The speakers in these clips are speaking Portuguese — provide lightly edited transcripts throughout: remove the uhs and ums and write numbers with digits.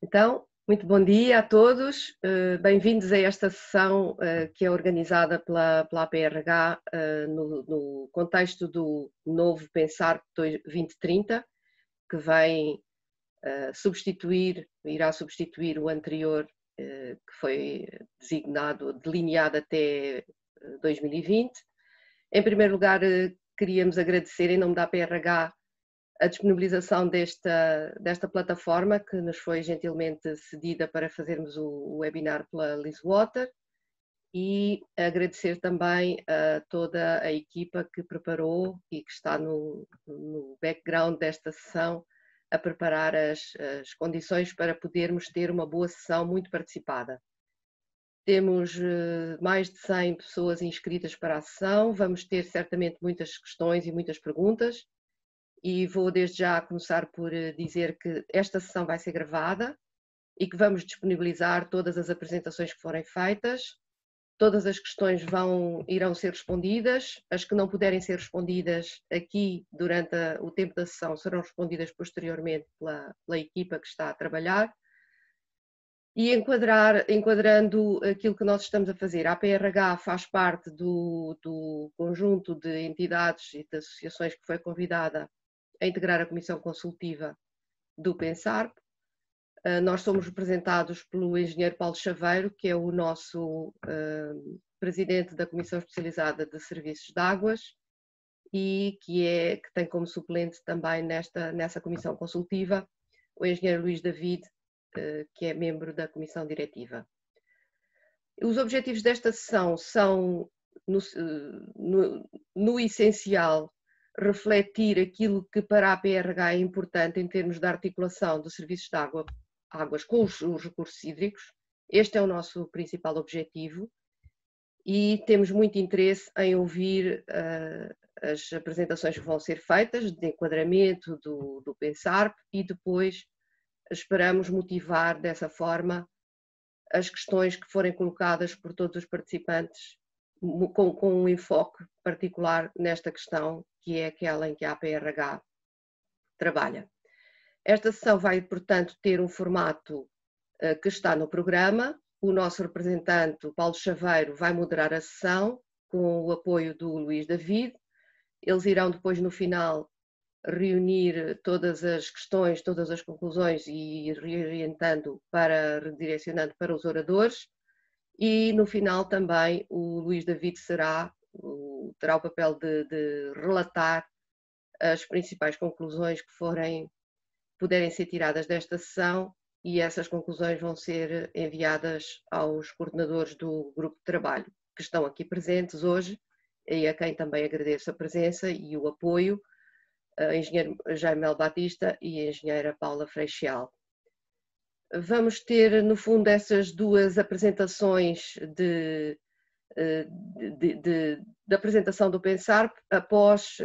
Então, muito bom dia a todos, bem-vindos a esta sessão que é organizada pela APRH no contexto do novo Pensar 2030, que irá substituir o anterior, que foi delineado até 2020. Em primeiro lugar, queríamos agradecer em nome da APRH a disponibilização desta plataforma que nos foi gentilmente cedida para fazermos o webinar pela Lizwater, e agradecer também a toda a equipa que preparou e que está no background desta sessão a preparar as condições para podermos ter uma boa sessão muito participada. Temos mais de 100 pessoas inscritas para a sessão, vamos ter certamente muitas questões e muitas perguntas. E vou desde já começar por dizer que esta sessão vai ser gravada e que vamos disponibilizar todas as apresentações que forem feitas. Todas as questões irão ser respondidas, as que não puderem ser respondidas aqui durante o tempo da sessão serão respondidas posteriormente pela equipa que está a trabalhar. E enquadrando aquilo que nós estamos a fazer, a APRH faz parte do conjunto de entidades e de associações que foi convidada a integrar a Comissão Consultiva do Pensar. Nós somos representados pelo engenheiro Paulo Chaveiro, que é o nosso presidente da Comissão Especializada de Serviços de Águas e que tem como suplente também nessa Comissão Consultiva o engenheiro Luís David, que é membro da Comissão Diretiva. Os objetivos desta sessão são, no essencial, refletir aquilo que para a APRH é importante em termos de articulação dos serviços de águas com os recursos hídricos. Este é o nosso principal objetivo e temos muito interesse em ouvir as apresentações que vão ser feitas de enquadramento do PENSARP e depois esperamos motivar dessa forma as questões que forem colocadas por todos os participantes com um enfoque particular nesta questão, que é aquela em que a APRH trabalha. Esta sessão vai, portanto, ter um formato que está no programa. O nosso representante, o Paulo Chaveiro, vai moderar a sessão com o apoio do Luís David. Eles irão depois, no final, reunir todas as questões, todas as conclusões e ir redirecionando para os oradores. E no final também o Luís David terá o papel de relatar as principais conclusões que puderem ser tiradas desta sessão, e essas conclusões vão ser enviadas aos coordenadores do grupo de trabalho que estão aqui presentes hoje e a quem também agradeço a presença e o apoio, a engenheiro Jaime Mel Batista e a engenheira Paula Freixal. Vamos ter, no fundo, essas duas apresentações de apresentação do Pensar, após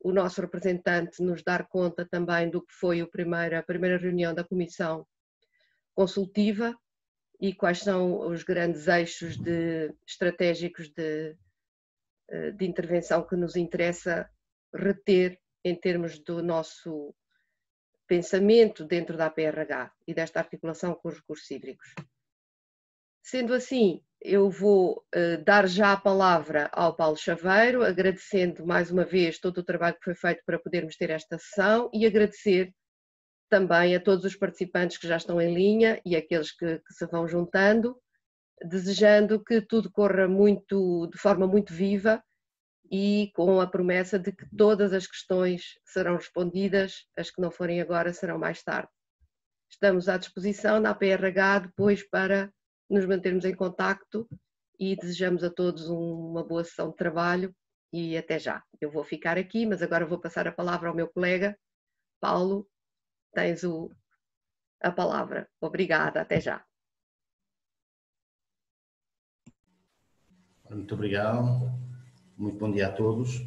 o nosso representante nos dar conta também do que foi a primeira reunião da Comissão Consultiva e quais são os grandes eixos estratégicos de intervenção que nos interessa reter em termos do nosso pensamento dentro da APRH e desta articulação com os recursos hídricos. Sendo assim, eu vou dar já a palavra ao Paulo Chaveiro, agradecendo mais uma vez todo o trabalho que foi feito para podermos ter esta sessão e agradecer também a todos os participantes que já estão em linha e aqueles que se vão juntando, desejando que tudo corra de forma muito viva e com a promessa de que todas as questões serão respondidas, as que não forem agora serão mais tarde. Estamos à disposição na APRH depois para nos mantermos em contacto e desejamos a todos uma boa sessão de trabalho e até já. Eu vou ficar aqui, mas agora vou passar a palavra ao meu colega. Paulo, tens a palavra. Obrigada, até já. Muito obrigado. Muito bom dia a todos.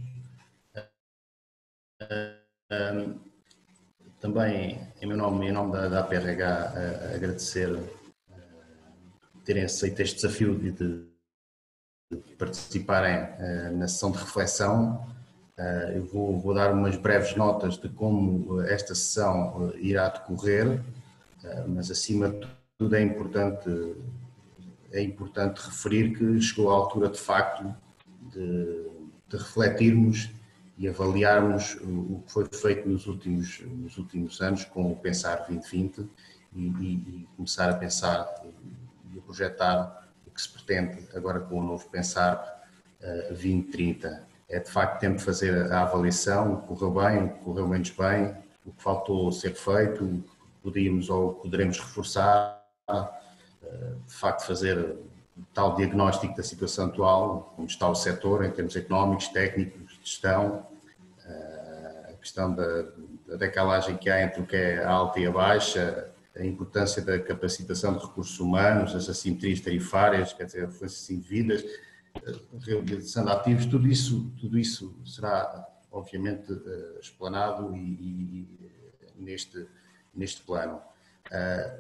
Também, em meu nome e em nome da APRH, agradecer terem aceito este desafio de participarem na sessão de reflexão. Eu vou dar umas breves notas de como esta sessão irá decorrer. mas acima de tudo é importante referir que chegou a altura de facto de refletirmos e avaliarmos o que foi feito nos últimos anos com o Pensar 2020 e começar a pensar e a projetar o que se pretende agora com o novo Pensar 2030. É de facto tempo de fazer a avaliação, o que correu bem, o que correu menos bem, o que faltou ser feito, o que podíamos ou poderemos reforçar, de facto fazer tal diagnóstico da situação atual, como está o setor em termos económicos, técnicos, de gestão, a questão da decalagem que há entre o que é a alta e a baixa, a importância da capacitação de recursos humanos, as assimetrias tarifárias, quer dizer, afluências indevidas, realização de ativos, tudo isso será obviamente explanado neste plano.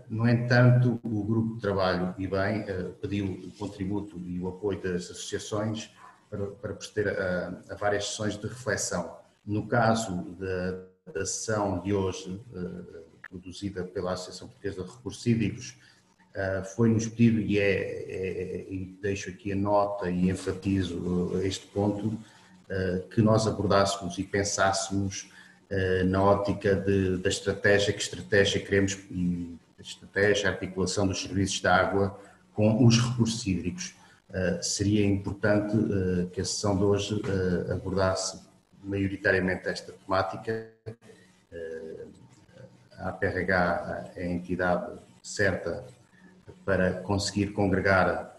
No entanto, o grupo de trabalho, e bem, pediu o contributo e o apoio das associações para proceder a várias sessões de reflexão. No caso da sessão de hoje, produzida pela Associação Portuguesa de Recursos Hídricos, foi-nos pedido, e deixo aqui a nota e enfatizo este ponto, que nós abordássemos e pensássemos na ótica da estratégia, que estratégia queremos, e a estratégia, a articulação dos serviços de água com os recursos hídricos. Seria importante que a sessão de hoje abordasse maioritariamente esta temática. A APRH é a entidade certa para conseguir congregar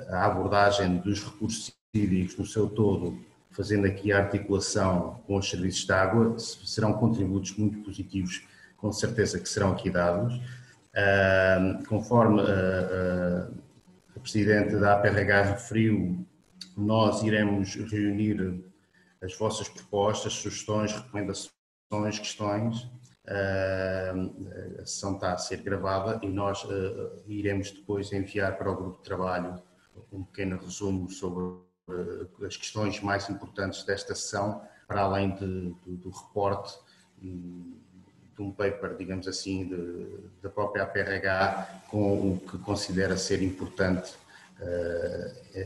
a abordagem dos recursos hídricos no seu todo, fazendo aqui a articulação com os serviços de água. Serão contributos muito positivos, com certeza que serão aqui dados. Conforme a Presidente da APRH referiu, nós iremos reunir as vossas propostas, sugestões, recomendações, questões. A sessão está a ser gravada e nós iremos depois enviar para o grupo de trabalho um pequeno resumo sobre as questões mais importantes desta sessão, para além do reporte de um paper, digamos assim, da própria APRH, com o que considera ser importante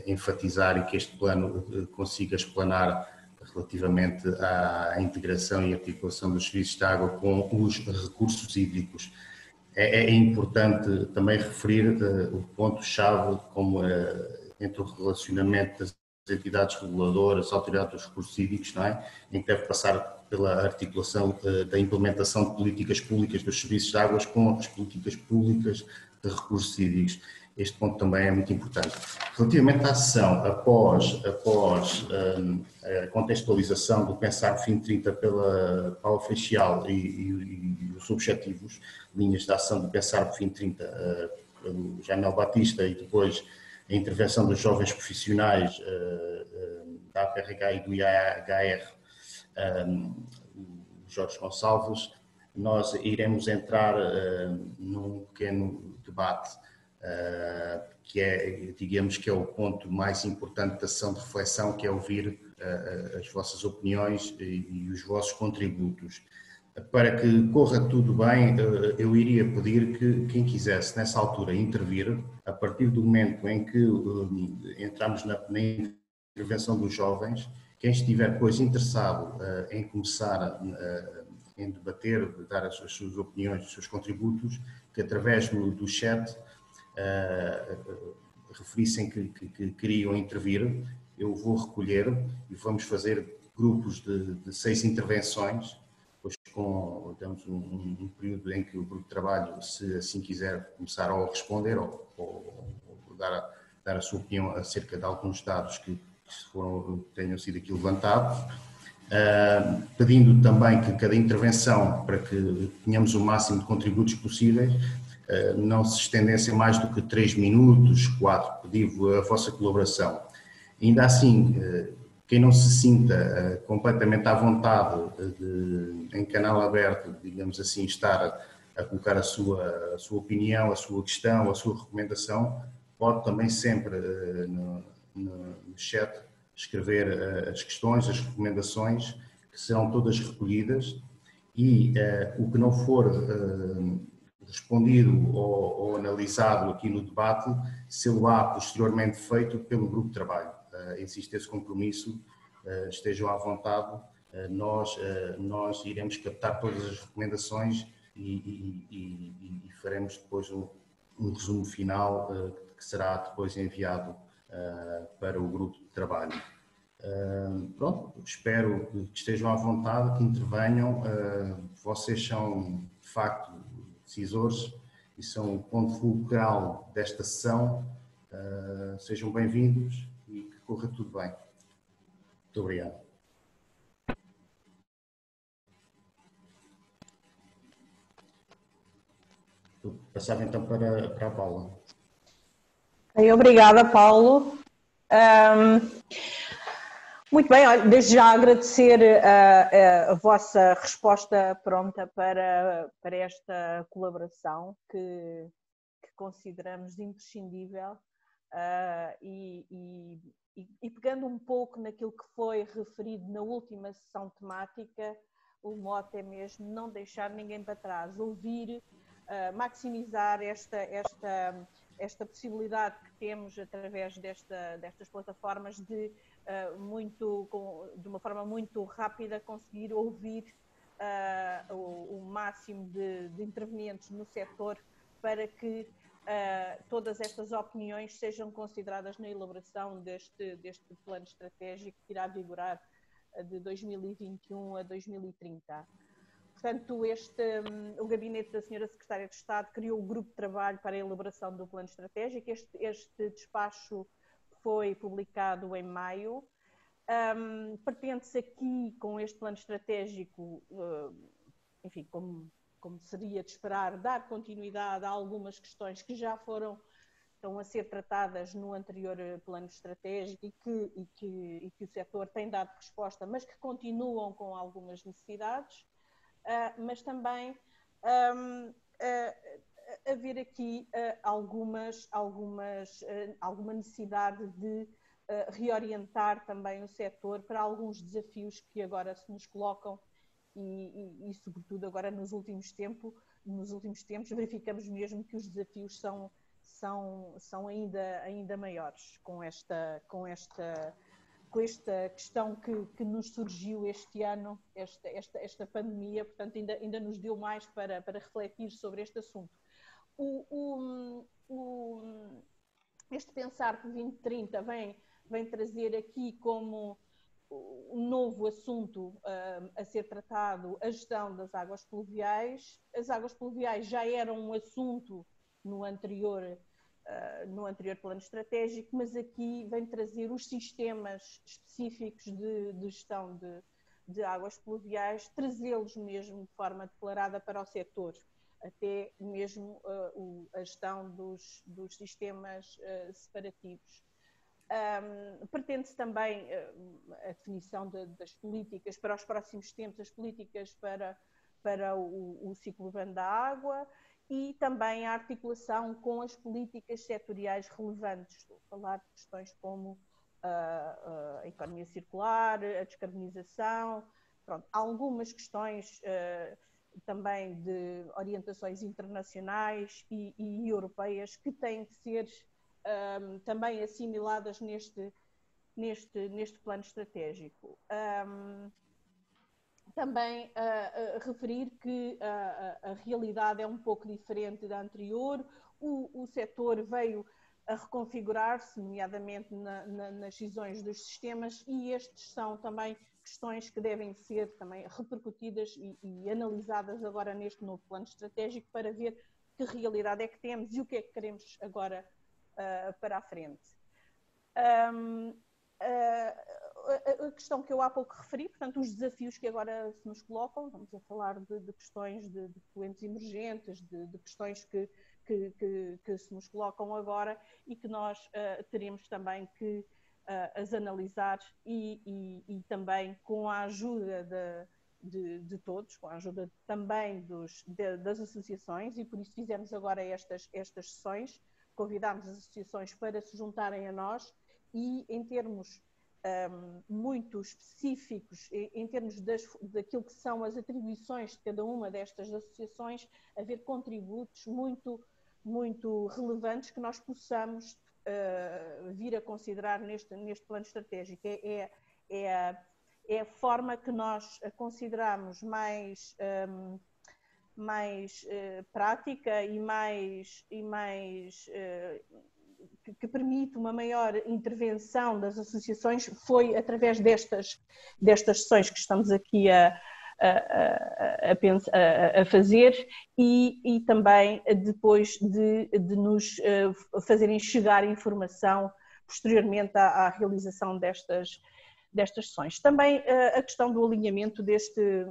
enfatizar e que este plano consiga explanar relativamente à integração e articulação dos serviços de água com os recursos hídricos. É importante também referir o ponto-chave como entre o relacionamento das entidades reguladoras, autoridades dos recursos hídricos, não é? Em que deve passar pela articulação da implementação de políticas públicas dos serviços de águas com as políticas públicas de recursos hídricos. Este ponto também é muito importante. Relativamente à sessão, após a contextualização do Pensar 2030 pela Paula Feixal e os objetivos, linhas de ação do Pensar 2030 pelo Jamel Batista e depois a intervenção dos jovens profissionais da APRH e do IAHR, Jorge Gonçalves, nós iremos entrar num pequeno debate que é, digamos, que é o ponto mais importante da sessão de reflexão, que é ouvir as vossas opiniões e os vossos contributos. Para que corra tudo bem, eu iria pedir que quem quisesse, nessa altura, intervir, a partir do momento em que entramos na intervenção dos jovens, quem estiver depois interessado em começar em debater, dar as suas opiniões, os seus contributos, que através do chat referissem que queriam intervir, eu vou recolher e vamos fazer grupos de 6 intervenções, depois damos um período em que o grupo de trabalho, se assim quiser, começar a responder ou dar a sua opinião acerca de alguns dados que tenham sido aqui levantados, pedindo também que cada intervenção, para que tenhamos o máximo de contributos possíveis, não se estendessem mais do que 3 minutos, 4, pedindo a vossa colaboração. Ainda assim, quem não se sinta completamente à vontade em canal aberto, digamos assim, estar a colocar a sua opinião, a sua questão, a sua recomendação, pode também sempre no chat escrever as questões, as recomendações, que serão todas recolhidas, e o que não for respondido ou analisado aqui no debate, ser-lo-á posteriormente feito pelo grupo de trabalho. Existe esse compromisso, estejam à vontade, nós iremos captar todas as recomendações e faremos depois um resumo final que será depois enviado para o grupo de trabalho. Pronto, espero que estejam à vontade, que intervenham. Vocês são, de facto, decisores e são o ponto fulcral desta sessão. Sejam bem-vindos e que corra tudo bem. Muito obrigado. Passava então para a Paula. Obrigada, Paulo. Muito bem, olha, desde já agradecer a vossa resposta pronta para esta colaboração que consideramos imprescindível e pegando um pouco naquilo que foi referido na última sessão temática, o mote é mesmo não deixar ninguém para trás, ouvir, maximizar esta possibilidade que temos através destas plataformas de uma forma muito rápida conseguir ouvir o máximo de intervenientes no setor para que todas estas opiniões sejam consideradas na elaboração deste plano estratégico que irá vigorar de 2021 a 2030. Portanto, o gabinete da Sra. Secretária de Estado criou o grupo de trabalho para a elaboração do plano estratégico. Este despacho foi publicado em maio. Pretende-se aqui, com este plano estratégico, enfim, como seria de esperar, dar continuidade a algumas questões que já estão a ser tratadas no anterior plano estratégico e que o setor tem dado resposta, mas que continuam com algumas necessidades. Mas também haver aqui alguma necessidade de reorientar também o setor para alguns desafios que agora se nos colocam e sobretudo agora nos últimos tempos verificamos mesmo que os desafios são ainda maiores com esta questão que nos surgiu este ano, esta pandemia, portanto ainda nos deu mais para refletir sobre este assunto. Este Pensar por 2030 vem trazer aqui como um novo assunto a ser tratado a gestão das águas pluviais. As águas pluviais já eram um assunto no anterior plano estratégico, mas aqui vem trazer os sistemas específicos de gestão de águas pluviais, trazê-los mesmo de forma declarada para o setor, até mesmo a gestão dos sistemas separativos. Pretende-se também a definição das políticas para os próximos tempos, as políticas para o ciclo urbano da água, e também a articulação com as políticas setoriais relevantes. Estou a falar de questões como a economia circular, a descarbonização, pronto, algumas questões também de orientações internacionais e europeias que têm que ser também assimiladas neste plano estratégico. Também referir que a realidade é um pouco diferente da anterior, o setor veio a reconfigurar-se, nomeadamente nas decisões dos sistemas, e estes são também questões que devem ser também repercutidas e analisadas agora neste novo plano estratégico para ver que realidade é que temos e o que é que queremos agora para a frente. A questão que eu há pouco referi, portanto, os desafios que agora se nos colocam, vamos a falar de questões de fluentes emergentes, de questões que se nos colocam agora e que nós teremos também que as analisar e também com a ajuda de todos, com a ajuda também das associações, e por isso fizemos agora estas sessões, convidámos as associações para se juntarem a nós e em termos muito específicos em termos daquilo que são as atribuições de cada uma destas associações, haver contributos muito relevantes que nós possamos vir a considerar neste plano estratégico. É a forma que nós consideramos mais prática e mais que permite uma maior intervenção das associações foi através destas sessões que estamos aqui a fazer e também depois de nos fazerem chegar informação posteriormente à realização destas sessões. Também a questão do alinhamento deste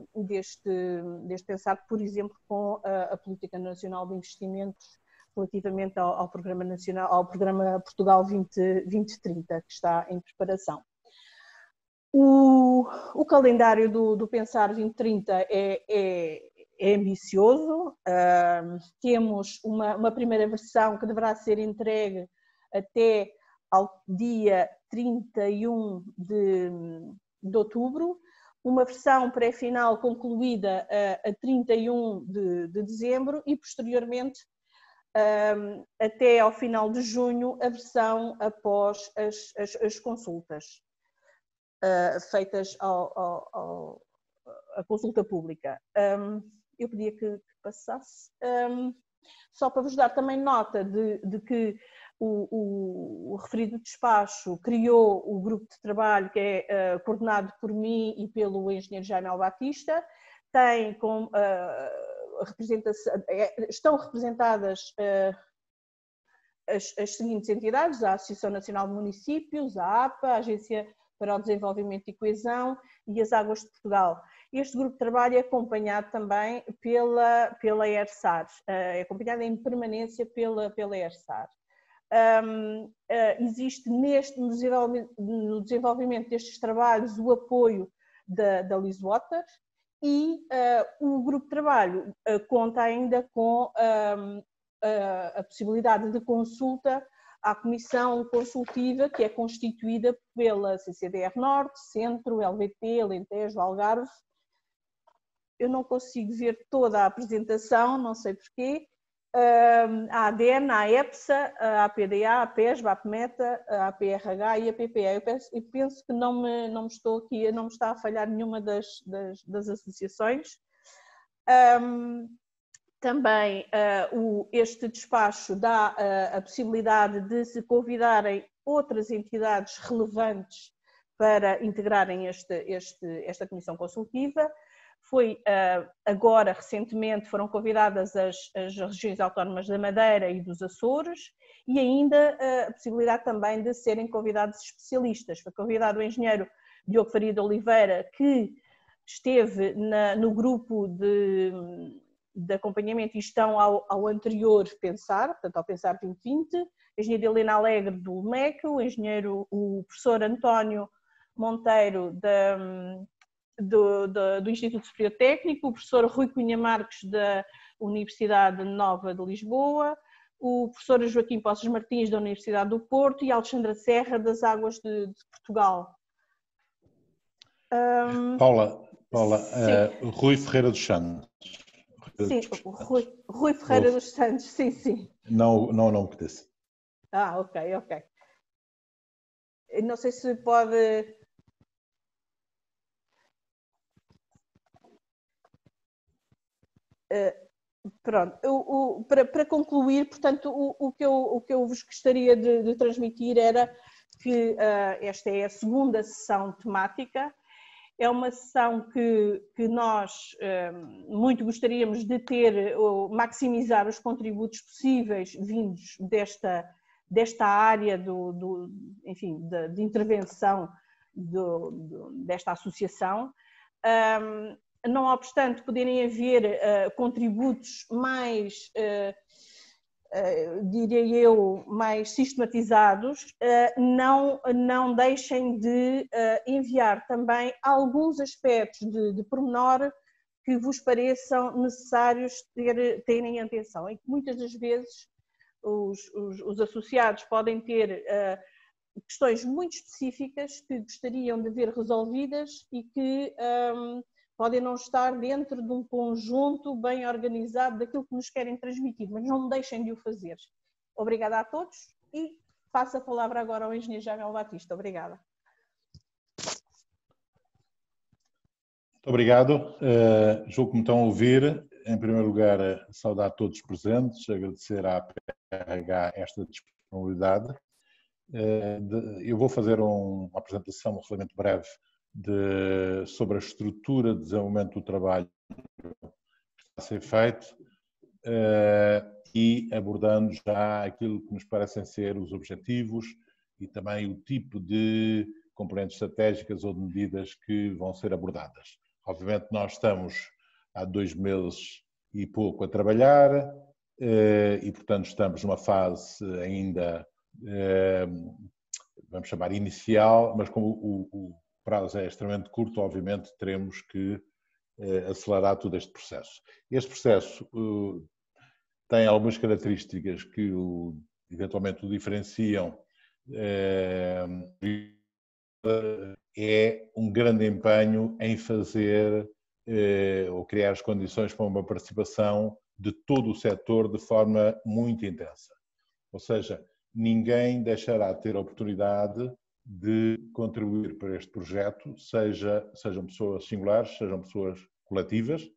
pensar, por exemplo, com a Política Nacional de Investimentos relativamente ao Programa Nacional, ao Programa Portugal 2030, que está em preparação. O calendário do Pensar 2030 é ambicioso. Temos uma primeira versão que deverá ser entregue até ao dia 31 de outubro, uma versão pré-final concluída a 31 de dezembro e, posteriormente, até ao final de junho, a versão após as consultas feitas a consulta pública. Eu pedia que passasse. Só para vos dar também nota de que o referido despacho criou o grupo de trabalho que é coordenado por mim e pelo engenheiro Jaime Albatista. Tem com estão representadas as seguintes entidades: a Associação Nacional de Municípios, a APA, a Agência para o Desenvolvimento e Coesão e as Águas de Portugal. Este grupo de trabalho é acompanhado também pela ERSAR, é acompanhado em permanência pela ERSAR. Existe no desenvolvimento destes trabalhos o apoio da Liswater e o grupo de trabalho conta ainda com a possibilidade de consulta à comissão consultiva que é constituída pela CCDR Norte, Centro, LVT, Alentejo, Algarve. Eu não consigo ver toda a apresentação, não sei porquê. A ADN, a EPSA, a APDA, a PESB, a APMETA, a APRH e a PPE. Eu penso que não me está a falhar nenhuma das associações. Também este despacho dá a possibilidade de se convidarem outras entidades relevantes para integrarem esta comissão consultiva. Agora, recentemente, foram convidadas as regiões autónomas da Madeira e dos Açores e ainda a possibilidade também de serem convidados especialistas. Foi convidado o engenheiro Diogo Faria de Oliveira, que esteve no grupo de acompanhamento e gestão ao anterior Pensar, portanto ao Pensar 2020, a engenheira Helena Alegre do MEC, o professor António Monteiro do Instituto Superior Técnico, o professor Rui Cunha Marques da Universidade Nova de Lisboa, o professor Joaquim Poços Martins da Universidade do Porto e a Alexandra Serra das Águas de Portugal. Paula, Rui Ferreira dos Santos. Sim, Rui Ferreira dos Santos, sim. Não o nome que disse. Ok. Não sei se pode... Pronto, para concluir, portanto, o que eu vos gostaria de transmitir era que esta é a segunda sessão temática. É uma sessão que nós muito gostaríamos de ter, maximizar os contributos possíveis vindos desta área de intervenção desta associação. Não obstante poderem haver contributos mais, diria eu, mais sistematizados, não deixem de enviar também alguns aspectos de pormenor que vos pareçam necessários terem atenção, em que muitas das vezes os associados podem ter questões muito específicas que gostariam de ver resolvidas e que podem não estar dentro de um conjunto bem organizado daquilo que nos querem transmitir, mas não deixem de o fazer. Obrigada a todos e passo a palavra agora ao engenheiro Jamel Batista. Obrigada. Muito obrigado. Julgo que me estão a ouvir. Em primeiro lugar, saudar todos os presentes, agradecer à PRH esta disponibilidade. Eu vou fazer uma apresentação relativamente breve sobre a estrutura de desenvolvimento do trabalho que está a ser feito e abordando já aquilo que nos parecem ser os objetivos e também o tipo de componentes estratégicas ou de medidas que vão ser abordadas. Obviamente nós estamos há 2 meses e pouco a trabalhar e, portanto, estamos numa fase ainda, vamos chamar inicial, mas como o prazo é extremamente curto, obviamente teremos que acelerar todo este processo. Este processo tem algumas características que eventualmente o diferenciam. É um grande empenho em fazer ou criar as condições para uma participação de todo o setor de forma muito intensa. Ou seja, ninguém deixará de ter a oportunidade de contribuir para este projeto, sejam pessoas singulares, sejam pessoas coletivas,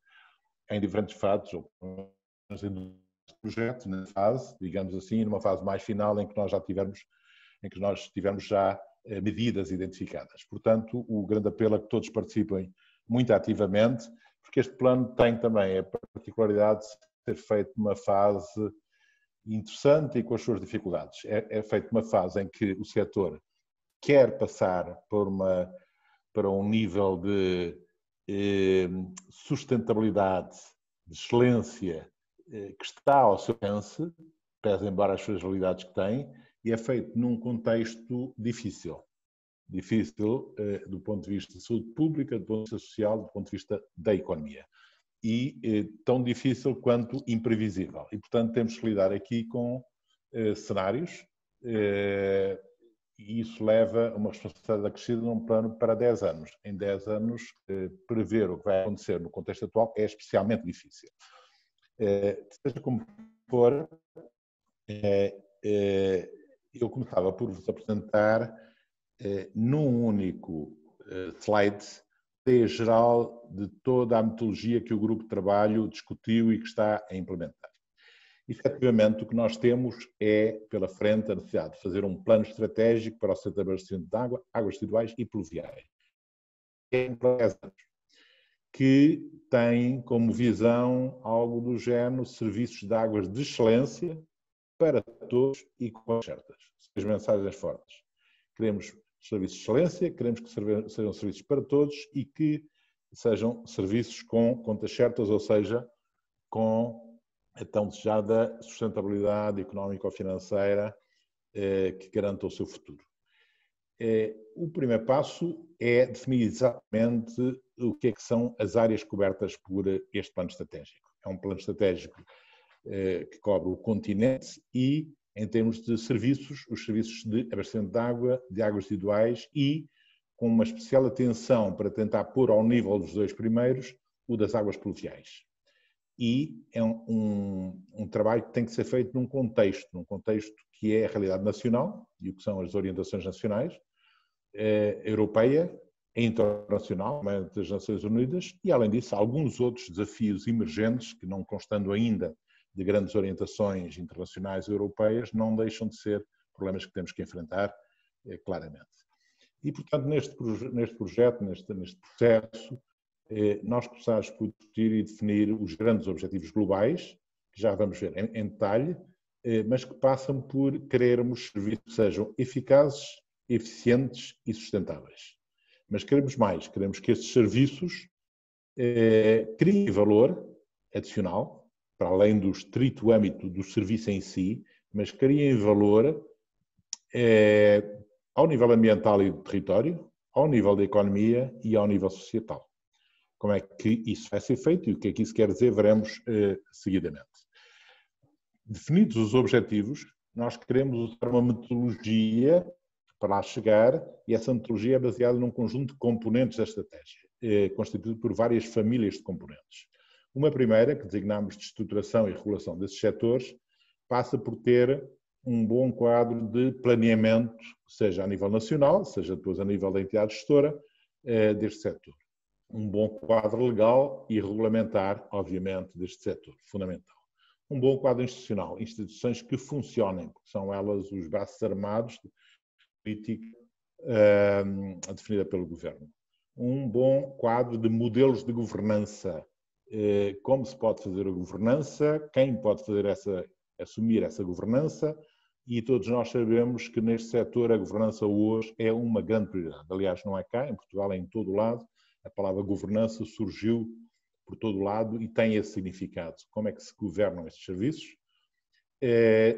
em diferentes fases, ou no projeto, na fase, digamos assim, numa fase mais final em que nós tivermos já medidas identificadas. Portanto, o grande apelo é que todos participem muito ativamente, porque este plano tem também a particularidade de ser feito numa fase interessante e com as suas dificuldades. É feito numa fase em que o setor quer passar para um nível de sustentabilidade, de excelência que está ao seu alcance, pese embora as fragilidades que tem, e é feito num contexto difícil. Difícil do ponto de vista de saúde pública, do ponto de vista social, do ponto de vista da economia. E tão difícil quanto imprevisível. E, portanto, temos que lidar aqui com cenários e isso leva a uma responsabilidade acrescida num plano para 10 anos. Em 10 anos, prever o que vai acontecer no contexto atual é especialmente difícil. Seja como for, eu começava por vos apresentar num único slide a ideia geral de toda a metodologia que o grupo de trabalho discutiu e que está a implementar. Efetivamente, o que nós temos é, pela frente, a necessidade de fazer um plano estratégico para o setor de abastecimento de água, águas residuais e pluviais, que tem como visão algo do género serviços de águas de excelência para todos e com certas. As mensagens fortes. Queremos serviços de excelência, queremos que sejam serviços para todos e que sejam serviços com contas certas, ou seja, com a tão desejada sustentabilidade económico-financeira que garanta o seu futuro. O primeiro passo é definir exatamente o que são as áreas cobertas por este plano estratégico. É um plano estratégico que cobre o continente e, em termos de serviços, os serviços de abastecimento de água, de águas residuais e, com uma especial atenção para tentar pôr ao nível dos dois primeiros, o das águas pluviais. E é um trabalho que tem que ser feito num contexto que é a realidade nacional e o que são as orientações nacionais, europeia, internacional, das Nações Unidas, e, além disso, alguns outros desafios emergentes que, não constando ainda de grandes orientações internacionais europeias, não deixam de ser problemas que temos que enfrentar claramente. E, portanto, neste projeto, neste processo, nós começamos por discutir e definir os grandes objetivos globais, que já vamos ver em detalhe, mas que passam por querermos serviços que sejam eficazes, eficientes e sustentáveis. Mas queremos mais, queremos que estes serviços criem valor adicional, para além do estrito âmbito do serviço em si, mas criem valor ao nível ambiental e do território, ao nível da economia e ao nível societal. Como é que isso vai ser feito e o que é que isso quer dizer, veremos seguidamente. Definidos os objetivos, nós queremos usar uma metodologia para lá chegar, e essa metodologia é baseada num conjunto de componentes da estratégia, constituído por várias famílias de componentes. Uma primeira, que designamos de estruturação e regulação desses setores, passa por ter um bom quadro de planeamento, seja a nível nacional, seja depois a nível da entidade gestora deste setor. Um bom quadro legal e regulamentar, obviamente, deste setor, fundamental. Um bom quadro institucional, instituições que funcionem, porque são elas os braços armados de política definida pelo governo. Um bom quadro de modelos de governança, como se pode fazer a governança, quem pode fazer assumir essa governança, e todos nós sabemos que neste setor a governança hoje é uma grande prioridade. Aliás, não é cá, em Portugal é em todo o lado, a palavra governança surgiu por todo o lado e tem esse significado. Como é que se governam esses serviços?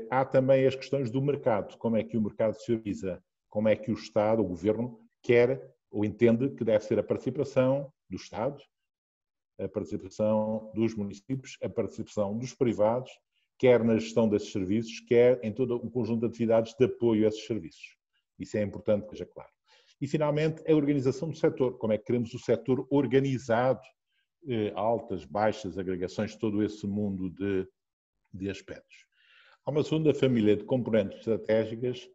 Há também as questões do mercado, como é que o mercado se organiza, como é que o Estado, o Governo, quer ou entende que deve ser a participação do Estado, a participação dos municípios, a participação dos privados, quer na gestão desses serviços, quer em todo o conjunto de atividades de apoio a esses serviços. Isso é importante que seja claro. E, finalmente, a organização do setor. Como é que queremos o setor organizado, altas, baixas, agregações, todo esse mundo de aspectos. Há uma segunda família de componentes estratégicas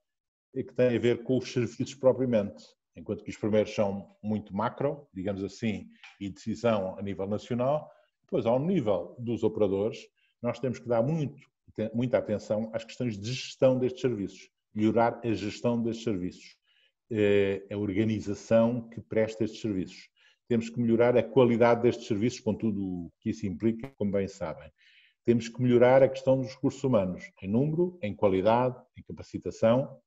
que tem a ver com os serviços propriamente. Enquanto que os primeiros são muito macro, digamos assim, e decisão a nível nacional, depois ao nível dos operadores, nós temos que dar muita atenção às questões de gestão destes serviços, melhorar a gestão destes serviços, a organização que presta estes serviços. Temos que melhorar a qualidade destes serviços, com tudo o que isso implica, como bem sabem. Temos que melhorar a questão dos recursos humanos, em número, em qualidade, em capacitação.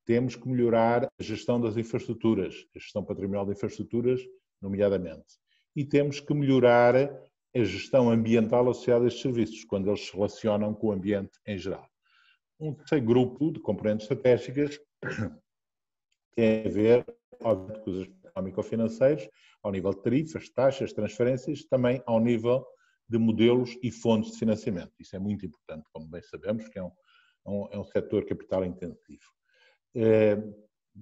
Temos que melhorar a gestão das infraestruturas, a gestão patrimonial de infraestruturas, nomeadamente. E temos que melhorar a gestão ambiental associada a estes serviços, quando eles se relacionam com o ambiente em geral. Um terceiro grupo de componentes estratégicas tem a ver, obviamente, com os aspectos económico-financeiros, ao nível de tarifas, taxas, transferências, também ao nível de modelos e fontes de financiamento. Isso é muito importante, como bem sabemos, que é um setor capital intensivo.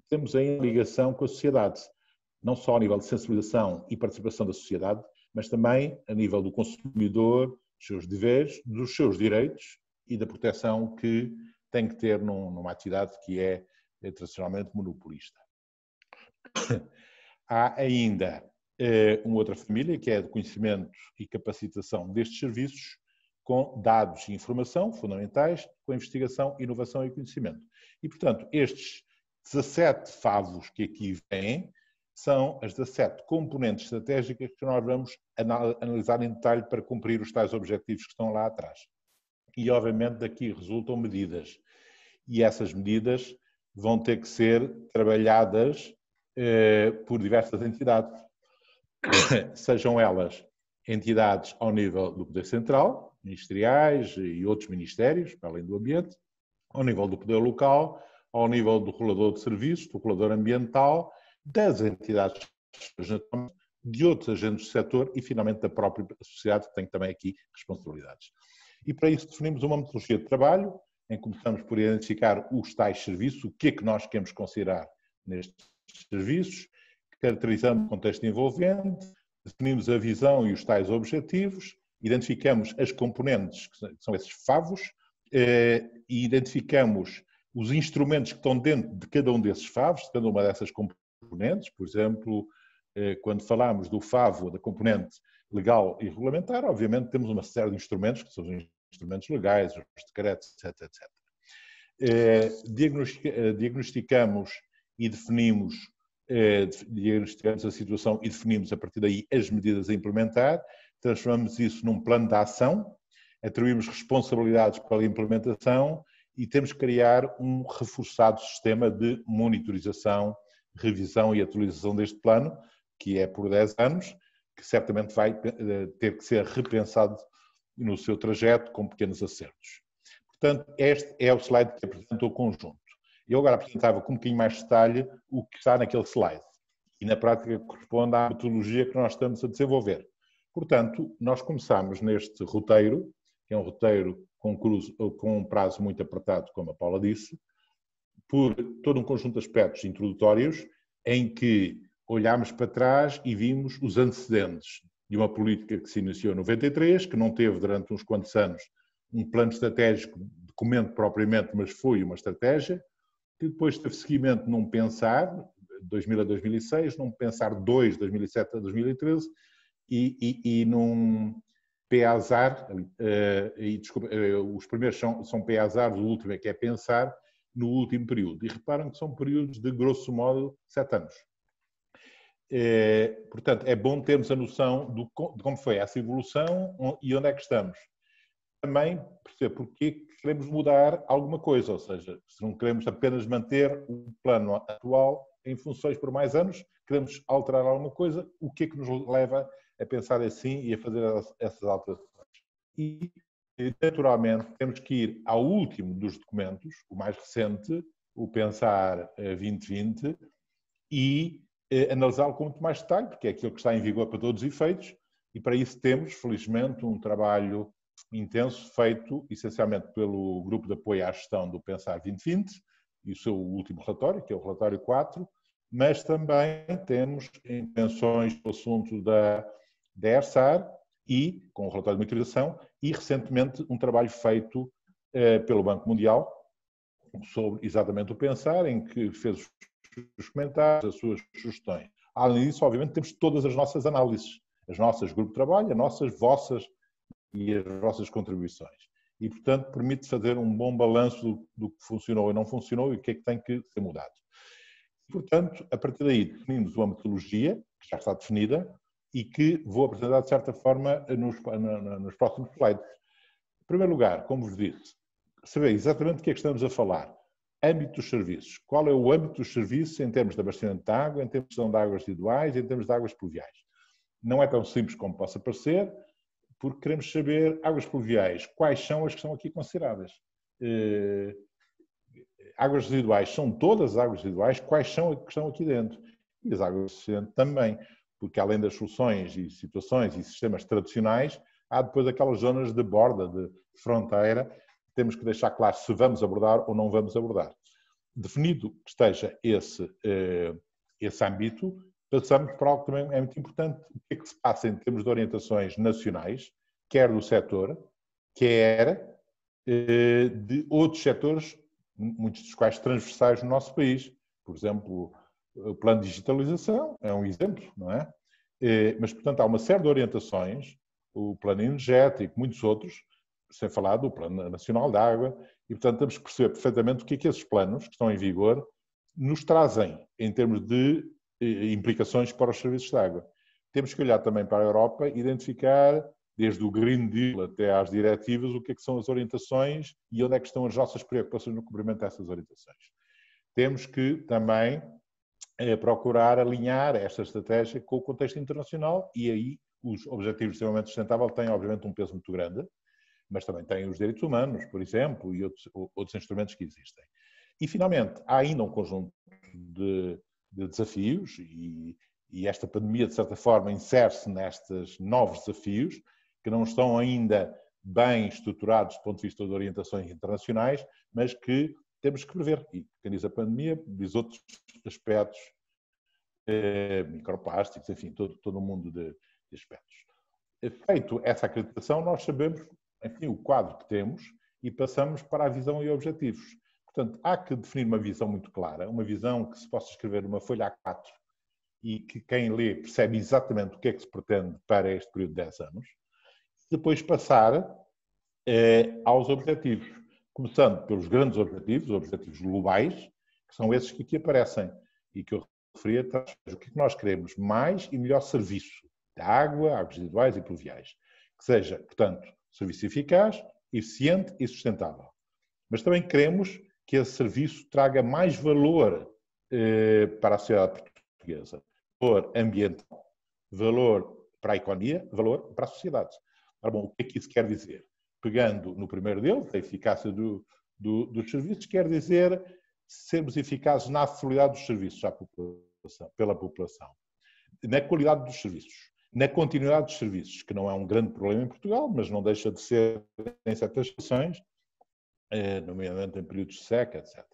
Temos aí a ligação com a sociedade, não só a nível de sensibilização e participação da sociedade, mas também a nível do consumidor, dos seus deveres, dos seus direitos e da proteção que tem que ter numa atividade que é tradicionalmente monopolista. Há ainda uma outra família, que é de conhecimento e capacitação destes serviços, com dados e informação fundamentais, com investigação, inovação e conhecimento. E, portanto, estes 17 favos que aqui vêm são as 17 componentes estratégicas que nós vamos analisar em detalhe para cumprir os tais objetivos que estão lá atrás. E, obviamente, daqui resultam medidas. E essas medidas vão ter que ser trabalhadas por diversas entidades, sejam elas entidades ao nível do Poder Central, ministeriais e outros ministérios, para além do ambiente, ao nível do Poder Local, ao nível do regulador de serviços, do regulador ambiental, das entidades de outros agentes do setor e, finalmente, da própria sociedade, que tem também aqui responsabilidades. E para isso definimos uma metodologia de trabalho, em que começamos por identificar os tais serviços, o que é que nós queremos considerar nestes serviços, caracterizamos o contexto envolvente, definimos a visão e os tais objetivos, identificamos as componentes, que são esses favos, e identificamos os instrumentos que estão dentro de cada um desses favos, de cada uma dessas componentes. Por exemplo, quando falamos do favo, da componente legal e regulamentar, obviamente temos uma série de instrumentos, que são os instrumentos legais, os decretos, etc. Diagnosticamos e definimos a situação e definimos a partir daí as medidas a implementar, transformamos isso num plano de ação, atribuímos responsabilidades para a implementação e temos que criar um reforçado sistema de monitorização, revisão e atualização deste plano, que é por 10 anos, que certamente vai ter que ser repensado no seu trajeto com pequenos acertos. Portanto, este é o slide que apresenta o conjunto. Eu agora apresentava com um bocadinho mais de detalhe o que está naquele slide e na prática corresponde à metodologia que nós estamos a desenvolver. Portanto, nós começamos neste roteiro, que é um roteiro com um prazo muito apertado, como a Paula disse, por todo um conjunto de aspectos introdutórios em que olhámos para trás e vimos os antecedentes de uma política que se iniciou em 93, que não teve durante uns quantos anos um plano estratégico, documento propriamente, mas foi uma estratégia, que depois teve seguimento num pensar, 2000 a 2006, num pensar 2, 2007 a 2013, e num PASAR, os primeiros são PASAR, o último é que é pensar, no último período. E reparam que são períodos de, grosso modo, 7 anos. Portanto, é bom termos a noção de como foi essa evolução e onde é que estamos. Também perceber porque queremos mudar alguma coisa, ou seja, se não queremos apenas manter o plano atual em funções por mais anos, queremos alterar alguma coisa, o que é que nos leva a pensar assim e a fazer essas alterações. E, naturalmente, temos que ir ao último dos documentos, o mais recente, o Pensar 2020, e analisá-lo com muito mais detalhe, porque é aquilo que está em vigor para todos os efeitos, e para isso temos, felizmente, um trabalho intenso feito essencialmente pelo Grupo de Apoio à Gestão do Pensar 2020 e o seu último relatório, que é o relatório 4, mas também temos intenções no assunto da ERSAR e com o relatório de monitorização e recentemente um trabalho feito pelo Banco Mundial sobre exatamente o Pensar, em que fez os comentários, as suas sugestões. Além disso, obviamente, temos todas as nossas análises, as nossas grupos de trabalho, as nossas vossas e as vossas contribuições. E, portanto, permite fazer um bom balanço do que funcionou e não funcionou e o que é que tem que ser mudado. Portanto, a partir daí, definimos uma metodologia, que já está definida, e que vou apresentar, de certa forma, nos próximos slides. Em primeiro lugar, como vos disse, saber exatamente do que é que estamos a falar. Âmbito dos serviços. Qual é o âmbito dos serviços em termos de abastecimento de água, em termos de gestão de águas residuais, em termos de águas pluviais? Não é tão simples como possa parecer, porque queremos saber, águas pluviais, quais são as que estão aqui consideradas? Águas residuais, são todas as águas residuais, quais são as que estão aqui dentro? E as águas assistentes também, porque além das soluções e situações e sistemas tradicionais, há depois aquelas zonas de borda, de fronteira, que temos que deixar claro se vamos abordar ou não vamos abordar. Definido que esteja esse âmbito, passamos para algo que também é muito importante, o que é que se passa em termos de orientações nacionais, quer do setor, quer de outros setores, muitos dos quais transversais no nosso país. Por exemplo, o plano de digitalização é um exemplo, não é? Mas, portanto, há uma série de orientações, o plano energético, muitos outros, sem falar do Plano Nacional de Água, e, portanto, temos que perceber perfeitamente o que é que esses planos, que estão em vigor, nos trazem em termos de implicações para os serviços de água. Temos que olhar também para a Europa e identificar, desde o Green Deal até às diretivas, o que é que são as orientações e onde é que estão as nossas preocupações no cumprimento dessas orientações. Temos que também procurar alinhar esta estratégia com o contexto internacional e aí os Objetivos de Desenvolvimento Sustentável têm, obviamente, um peso muito grande, mas também têm os direitos humanos, por exemplo, e outros instrumentos que existem. E, finalmente, há ainda um conjunto de desafios e esta pandemia, de certa forma, insere-se nestes novos desafios que não estão ainda bem estruturados do ponto de vista de orientações internacionais, mas que temos que prever. E quem diz a pandemia diz outros aspectos, microplásticos, enfim, todo um mundo de aspectos. Feito essa acreditação, nós sabemos, enfim, o quadro que temos e passamos para a visão e objetivos. Portanto, há que definir uma visão muito clara, uma visão que se possa escrever numa folha A4 e que quem lê percebe exatamente o que é que se pretende para este período de 10 anos. Depois passar aos objetivos, começando pelos grandes objetivos, os objetivos globais, que são esses que aqui aparecem e que eu referi atrás. O que é que nós queremos? Mais e melhor serviço de água, águas residuais e pluviais. Que seja, portanto, serviço eficaz, eficiente e sustentável. Mas também queremos que esse serviço traga mais valor para a sociedade portuguesa. Valor ambiental, valor para a economia, valor para a sociedade. Ora bom, o que é que isso quer dizer? Pegando no primeiro deles, a eficácia dos serviços, quer dizer sermos eficazes na acessibilidade dos serviços pela população, na qualidade dos serviços, na continuidade dos serviços, que não é um grande problema em Portugal, mas não deixa de ser em certas situações, nomeadamente em períodos de seca, etc.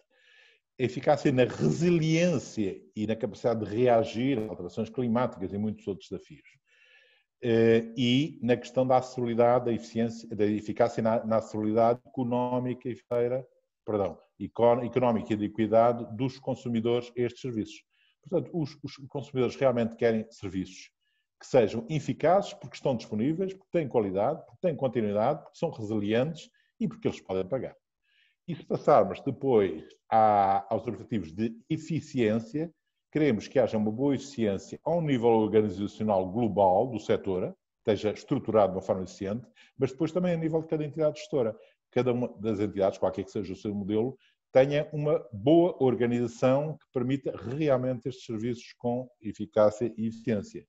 eficácia na resiliência e na capacidade de reagir a alterações climáticas e muitos outros desafios. E na questão da acessibilidade, da eficiência, da eficácia na acessibilidade económica e financeira, económica e de equidade dos consumidores a estes serviços. Portanto, os consumidores realmente querem serviços que sejam eficazes porque estão disponíveis, porque têm qualidade, porque têm continuidade, porque são resilientes e porque eles podem pagar. E se passarmos depois aos objetivos de eficiência, queremos que haja uma boa eficiência a um nível organizacional global do setor, esteja estruturado de uma forma eficiente, mas depois também a nível de cada entidade gestora. Cada uma das entidades, qualquer que seja o seu modelo, tenha uma boa organização que permita realmente estes serviços com eficácia e eficiência.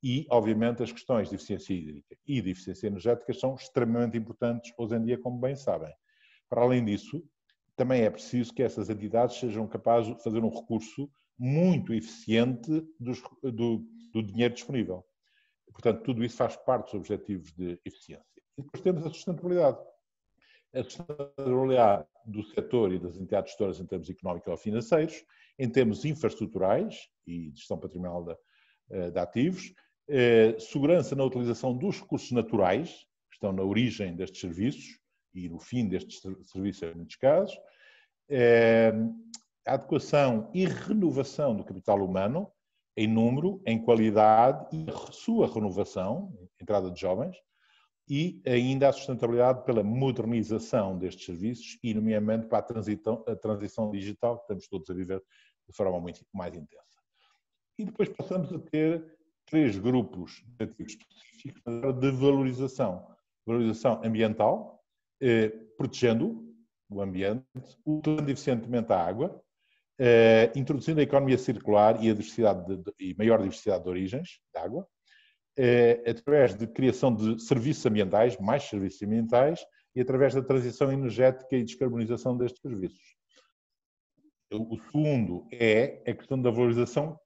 E, obviamente, as questões de eficiência hídrica e de eficiência energética são extremamente importantes hoje em dia, como bem sabem. Para além disso, também é preciso que essas entidades sejam capazes de fazer um recurso muito eficiente do dinheiro disponível. Portanto, tudo isso faz parte dos objetivos de eficiência. E depois temos a sustentabilidade. A sustentabilidade do setor e das entidades gestoras em termos económicos ou financeiros, em termos infraestruturais e de gestão patrimonial de ativos, segurança na utilização dos recursos naturais, que estão na origem destes serviços e no fim destes serviços em muitos casos, a adequação e renovação do capital humano, em número, em qualidade e a sua renovação, entrada de jovens, e ainda a sustentabilidade pela modernização destes serviços e, nomeadamente, para a transição digital que estamos todos a viver de forma muito mais intensa. E depois passamos a ter 3 grupos de ativos específicos de valorização. Valorização ambiental, protegendo o ambiente, utilizando eficientemente a água, introduzindo a economia circular e a e maior diversidade de origens de água, através de criação de serviços ambientais, mais serviços ambientais, e através da transição energética e descarbonização destes serviços. O segundo é a questão da valorização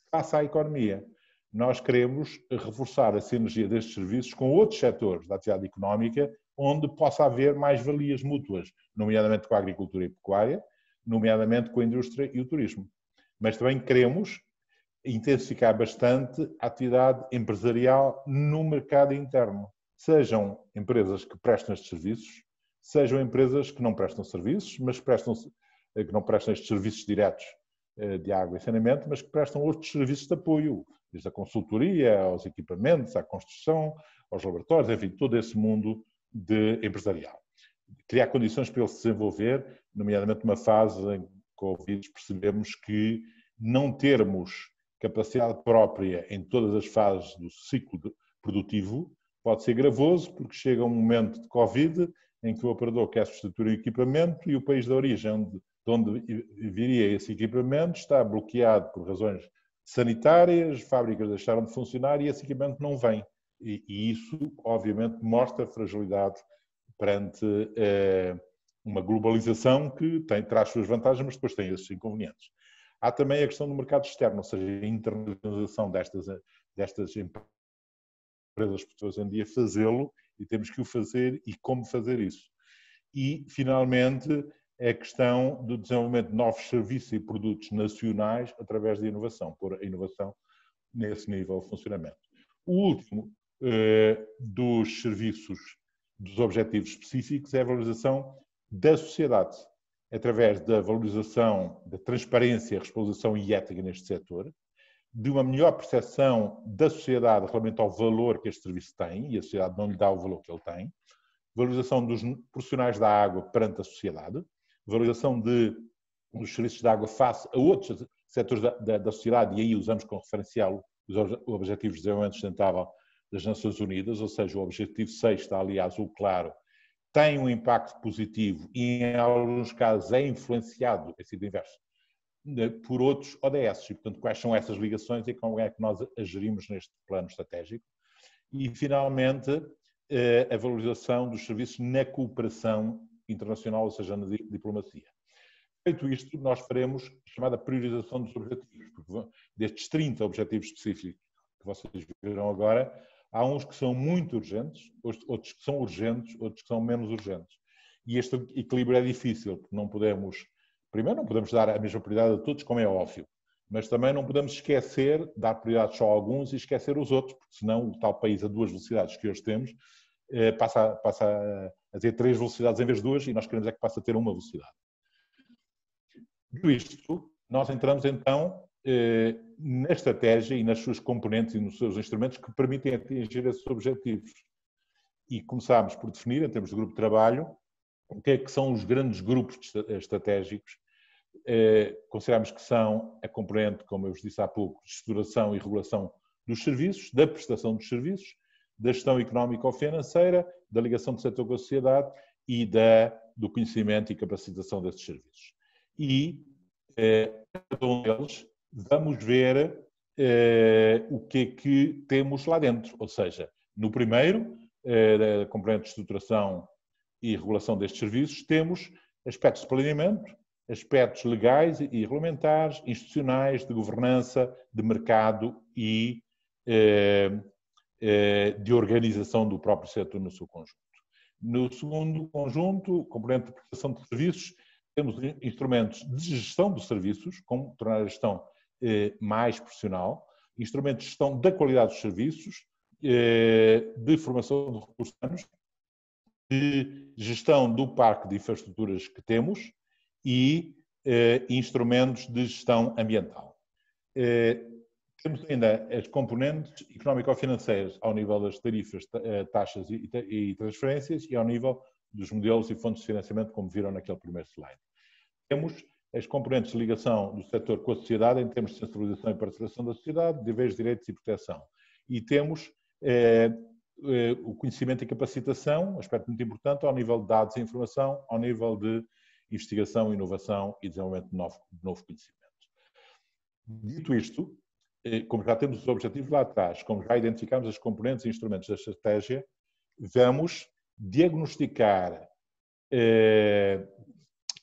face à economia. Nós queremos reforçar a sinergia destes serviços com outros setores da atividade económica, onde possa haver mais-valias mútuas, nomeadamente com a agricultura e pecuária, nomeadamente com a indústria e o turismo. Mas também queremos intensificar bastante a atividade empresarial no mercado interno. Sejam empresas que prestam estes serviços, sejam empresas que não prestam serviços, mas que não prestam estes serviços diretos de água e saneamento, mas que prestam outros serviços de apoio, desde a consultoria, aos equipamentos, à construção, aos laboratórios, enfim, todo esse mundo empresarial. Criar condições para ele se desenvolver, nomeadamente numa fase em que, com o vírus, percebemos que não termos capacidade própria em todas as fases do ciclo produtivo pode ser gravoso, porque chega um momento de Covid em que o operador quer substituir o equipamento e o país de origem de onde viria esse equipamento está bloqueado por razões sanitárias, fábricas deixaram de funcionar e esse equipamento não vem. E isso, obviamente, mostra fragilidade perante uma globalização que traz suas vantagens, mas depois tem esses inconvenientes. Há também a questão do mercado externo, ou seja, a internacionalização destas empresas, porque hoje em dia fazê-lo e temos que o fazer e como fazer isso. E, finalmente, a questão do desenvolvimento de novos serviços e produtos nacionais através da inovação, pôr a inovação nesse nível de funcionamento. O último dos serviços dos objetivos específicos é a valorização da sociedade, através da valorização da transparência, responsabilização e ética neste setor, de uma melhor percepção da sociedade relativamente ao valor que este serviço tem, e a sociedade não lhe dá o valor que ele tem, valorização dos profissionais da água perante a sociedade, valorização dos serviços de água face a outros setores da sociedade, e aí usamos como referencial os Objetivos de Desenvolvimento Sustentável das Nações Unidas, ou seja, o Objetivo 6 está ali azul claro, tem um impacto positivo e em alguns casos é influenciado, é sido inverso, por outros ODS. E, portanto, quais são essas ligações e como é que nós a gerimos neste plano estratégico. E, finalmente, a valorização dos serviços na cooperação internacional, ou seja, na diplomacia. Feito isto, nós faremos a chamada priorização dos objetivos, porque destes 30 objetivos específicos que vocês viram agora, há uns que são muito urgentes, outros que são urgentes, outros que são menos urgentes. E este equilíbrio é difícil, porque não podemos Primeiro, não podemos dar a mesma prioridade a todos, como é óbvio, mas também não podemos esquecer, dar prioridade só a alguns e esquecer os outros, porque senão o tal país a 2 velocidades que hoje temos passa a ter 3 velocidades em vez de 2 e nós queremos é que passe a ter 1 velocidade. Dito isto, nós entramos então na estratégia e nas suas componentes e nos seus instrumentos que permitem atingir esses objetivos. E começámos por definir, em termos de grupo de trabalho, o que é que são os grandes grupos estratégicos. Consideramos que são a componente, como eu vos disse há pouco, de estruturação e regulação dos serviços, da prestação dos serviços, da gestão económica ou financeira, da ligação do setor com a sociedade e do conhecimento e capacitação desses serviços. E cada um deles vamos ver o que é que temos lá dentro. Ou seja, no primeiro, da componente de estruturação e regulação destes serviços, temos aspectos de planeamento, aspectos legais e regulamentares, institucionais, de governança, de mercado e de organização do próprio setor no seu conjunto. No segundo conjunto, componente de prestação de serviços, temos instrumentos de gestão dos serviços, como tornar a gestão mais profissional, instrumentos de gestão da qualidade dos serviços, de formação de recursos humanos, de gestão do parque de infraestruturas que temos e instrumentos de gestão ambiental. Temos ainda as componentes económico-financeiras ao nível das tarifas, taxas e transferências e ao nível dos modelos e fontes de financiamento, como viram naquele primeiro slide. Temos as componentes de ligação do setor com a sociedade em termos de sensibilização e participação da sociedade, deveres, direitos e proteção. E temos o conhecimento e capacitação, aspecto muito importante, ao nível de dados e informação, ao nível de investigação, inovação e desenvolvimento de novo conhecimento. Dito isto, como já temos os objetivos lá atrás, como já identificamos as componentes e instrumentos da estratégia, vamos diagnosticar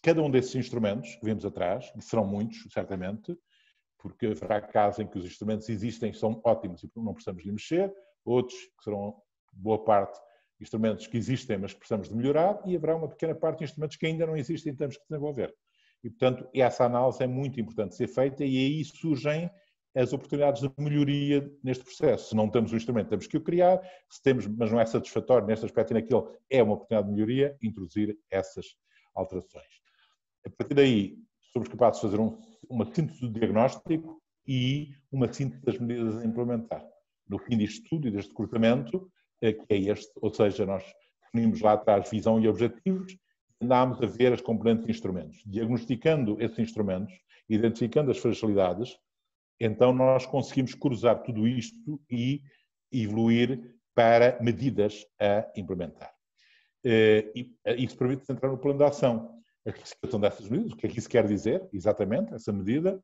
cada um desses instrumentos que vimos atrás, que serão muitos, certamente, porque haverá casos em que os instrumentos existem, são ótimos e não precisamos de mexer, outros que serão, boa parte, instrumentos que existem, mas que precisamos de melhorar, e haverá uma pequena parte de instrumentos que ainda não existem e temos que desenvolver. E, portanto, essa análise é muito importante ser feita e aí surgem as oportunidades de melhoria neste processo. Se não temos um instrumento, temos que o criar, se temos, mas não é satisfatório neste aspecto e naquele, é uma oportunidade de melhoria, introduzir essas alterações. A partir daí, somos capazes de fazer uma síntese do diagnóstico e uma síntese das medidas a implementar. No fim disto tudo e deste cruzamento, que é este, ou seja, nós definimos lá atrás visão e objetivos, andámos a ver as componentes de instrumentos. Diagnosticando esses instrumentos, identificando as fragilidades, então nós conseguimos cruzar tudo isto e evoluir para medidas a implementar. Isso permite entrar no plano de ação. A classificação dessas medidas, o que é que isso quer dizer, exatamente, essa medida,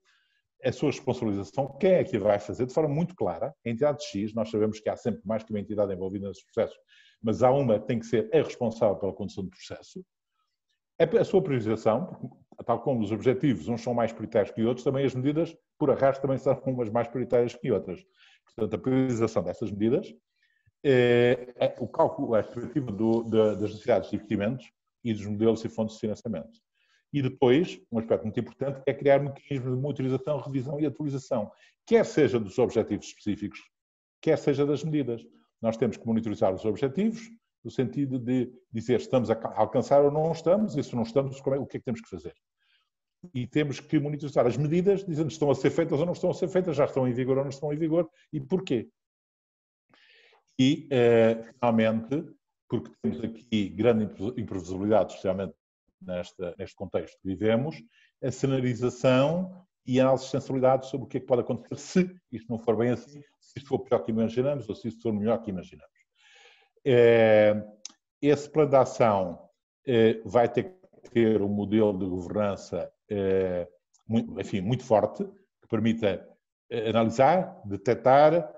a sua responsabilização, quem é que a vai fazer, de forma muito clara. A entidade X, nós sabemos que há sempre mais que uma entidade envolvida nesse processo, mas há uma que tem que ser a responsável pela condução do processo. A sua priorização, porque, tal como os objetivos, uns são mais prioritários que outros, também as medidas, por arrasto, também são umas mais prioritárias que outras. Portanto, a priorização dessas medidas, o cálculo, a estimativa das necessidades de investimentos e dos modelos e fontes de financiamento. E depois, um aspecto muito importante, é criar mecanismos de monitorização, revisão e atualização, quer seja dos objetivos específicos, quer seja das medidas. Nós temos que monitorizar os objetivos, no sentido de dizer se estamos a alcançar ou não estamos, e se não estamos, o que é que temos que fazer? E temos que monitorizar as medidas, dizendo se estão a ser feitas ou não estão a ser feitas, já estão em vigor ou não estão em vigor, e porquê. E, finalmente, porque temos aqui grande imprevisibilidade, especialmente neste contexto que vivemos, a cenarização e a análise de sensibilidade sobre o que é que pode acontecer se isto não for bem assim, se isto for pior que imaginamos ou se isto for melhor que imaginamos. Esse plano de ação vai ter que ter um modelo de governança muito forte, que permita analisar, detectar,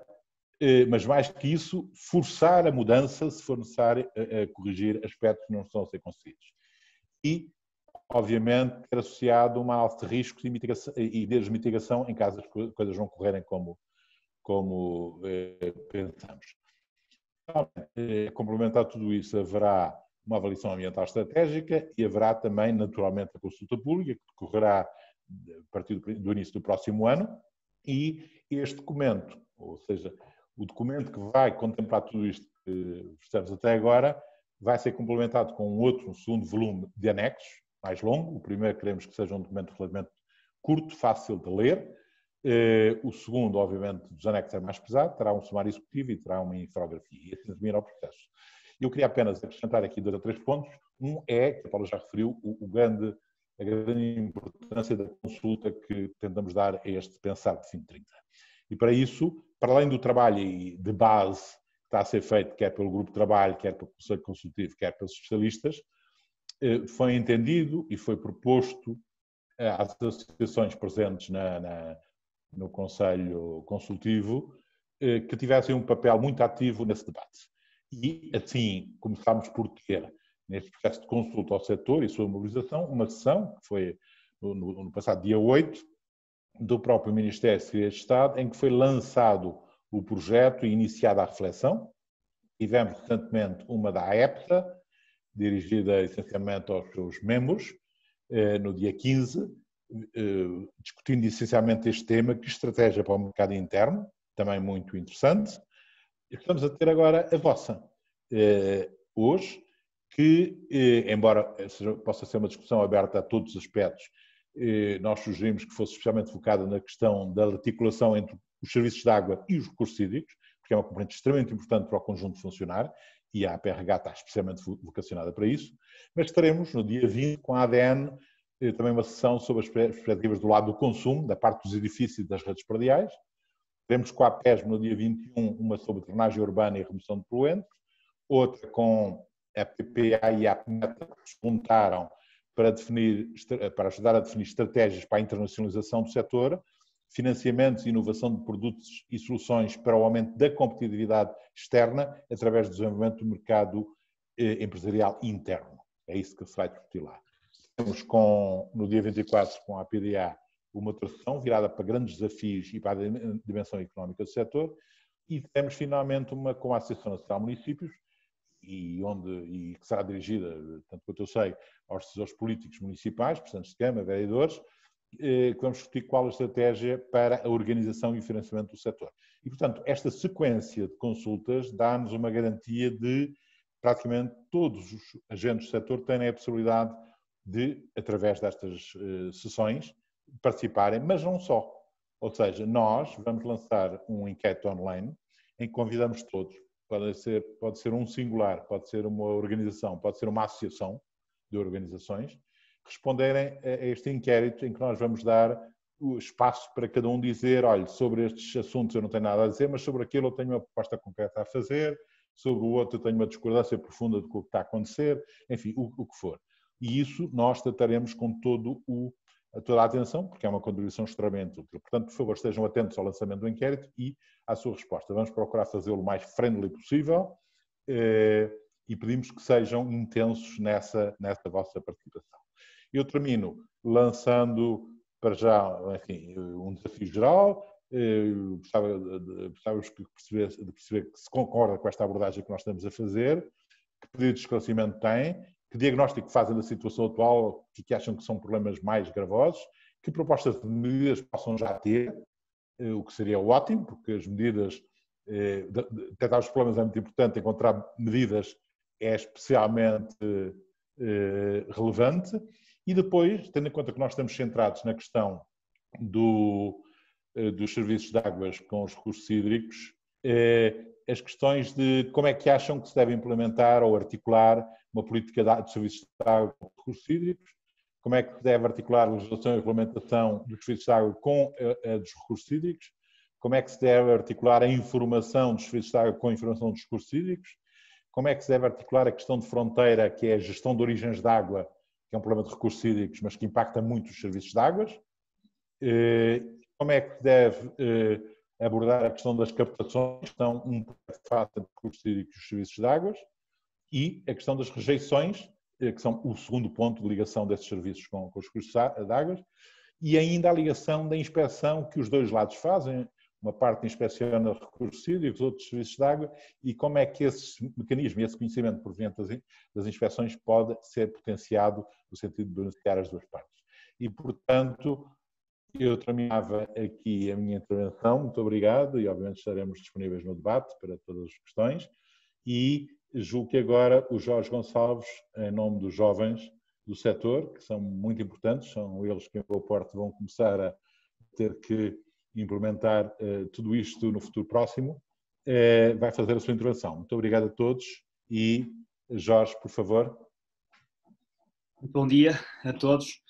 mas mais que isso, forçar a mudança, se for necessário, a corrigir aspectos que não estão a ser conseguidos. E, obviamente, ter associado uma análise de riscos e de mitigação em caso as coisas não correrem como pensamos. Complementar tudo isso, haverá uma avaliação ambiental estratégica e haverá também, naturalmente, a consulta pública, que decorrerá a partir do início do próximo ano, e este documento, ou seja, o documento que vai contemplar tudo isto que estamos até agora, vai ser complementado com um segundo volume de anexos, mais longo. O primeiro queremos que seja um documento relativamente curto, fácil de ler. O segundo, obviamente, dos anexos é mais pesado, terá um sumário executivo e terá uma infografia, e assim termina o processo. Eu queria apenas acrescentar aqui 2 ou 3 pontos. Um é, que a Paula já referiu, a grande importância da consulta que tentamos dar a este Pensar 2030. E para isso, para além do trabalho de base que está a ser feito, quer pelo grupo de trabalho, quer pelo Conselho Consultivo, quer pelos especialistas, foi entendido e foi proposto às associações presentes no Conselho Consultivo que tivessem um papel muito ativo nesse debate. E assim começámos por ter, neste processo de consulta ao setor e sua mobilização, uma sessão, que foi no passado dia 8, do próprio Ministério da Secretaria de Estado, em que foi lançado o projeto e iniciada a reflexão. Tivemos recentemente uma da AEPSA, dirigida essencialmente aos seus membros, no dia 15, discutindo essencialmente este tema, que estratégia para o mercado interno, também muito interessante. E estamos a ter agora a vossa, hoje, que, embora possa ser uma discussão aberta a todos os aspectos, nós sugerimos que fosse especialmente focada na questão da articulação entre os serviços de água e os recursos hídricos, porque é uma componente extremamente importante para o conjunto funcionar, e a APRH está especialmente vocacionada para isso, mas teremos no dia 20 com a ADN também uma sessão sobre as perspectivas do lado do consumo, da parte dos edifícios e das redes prediais. Teremos com a APESM no dia 21 uma sobre drenagem urbana e remoção de poluentes, outra com a PPA e a APMETA que se juntaram para ajudar a definir estratégias para a internacionalização do setor, financiamentos e inovação de produtos e soluções para o aumento da competitividade externa através do desenvolvimento do mercado empresarial interno. É isso que se vai discutir lá. Temos no dia 24 com a PDA uma outra sessão virada para grandes desafios e para a dimensão económica do setor, e temos finalmente uma com a Associação Nacional de Municípios, e que será dirigida, tanto quanto eu sei, aos decisores políticos municipais, presidentes de Câmara, vereadores, que vamos discutir qual a estratégia para a organização e o financiamento do setor. E, portanto, esta sequência de consultas dá-nos uma garantia de praticamente todos os agentes do setor terem a possibilidade de, através destas sessões, participarem, mas não só. Ou seja, nós vamos lançar um enquete online em que convidamos todos. Pode ser um singular, pode ser uma organização, pode ser uma associação de organizações, responderem a este inquérito em que nós vamos dar o espaço para cada um dizer, olha, sobre estes assuntos eu não tenho nada a dizer, mas sobre aquilo eu tenho uma proposta concreta a fazer, sobre o outro eu tenho uma discordância profunda do que está a acontecer, enfim, o que for. E isso nós trataremos com toda a atenção, porque é uma contribuição extremamente útil. Portanto, por favor, estejam atentos ao lançamento do inquérito e à sua resposta. Vamos procurar fazê-lo o mais friendly possível e pedimos que sejam intensos nessa vossa participação. Eu termino lançando, para já, enfim, um desafio geral. Gostava de perceber que se concorda com esta abordagem que nós estamos a fazer, que pedido de esclarecimento têm, que diagnóstico fazem da situação atual, que acham que são problemas mais gravosos, que propostas de medidas possam já ter, o que seria ótimo, porque as medidas, detectar os problemas é muito importante, encontrar medidas é especialmente relevante, e depois, tendo em conta que nós estamos centrados na questão dos serviços de águas com os recursos hídricos, as questões de como é que acham que se deve implementar ou articular uma política de serviços de água com recursos hídricos, como é que se deve articular a legislação e a regulamentação dos serviços de água com a dos recursos hídricos, como é que se deve articular a informação dos serviços de água com a informação dos recursos hídricos, como é que se deve articular a questão de fronteira, que é a gestão de origens de água, que é um problema de recursos hídricos, mas que impacta muito os serviços de águas, como é que se deve abordar a questão das captações, que estão um processo fácil de recursos hídricos e os serviços de águas, e a questão das rejeições, que são o segundo ponto de ligação desses serviços com os recursos de águas, e ainda a ligação da inspeção que os dois lados fazem, uma parte inspeciona recursos hídricos, outros serviços de água, e como é que esse mecanismo, esse conhecimento proveniente das inspeções pode ser potenciado no sentido de beneficiar as duas partes. E, portanto, eu terminava aqui a minha intervenção. Muito obrigado e, obviamente, estaremos disponíveis no debate para todas as questões. E julgo que agora o Jorge Gonçalves, em nome dos jovens do setor, que são muito importantes, são eles que em boa parte vão começar a ter que implementar tudo isto no futuro próximo, vai fazer a sua intervenção. Muito obrigado a todos e, Jorge, por favor. Bom dia a todos.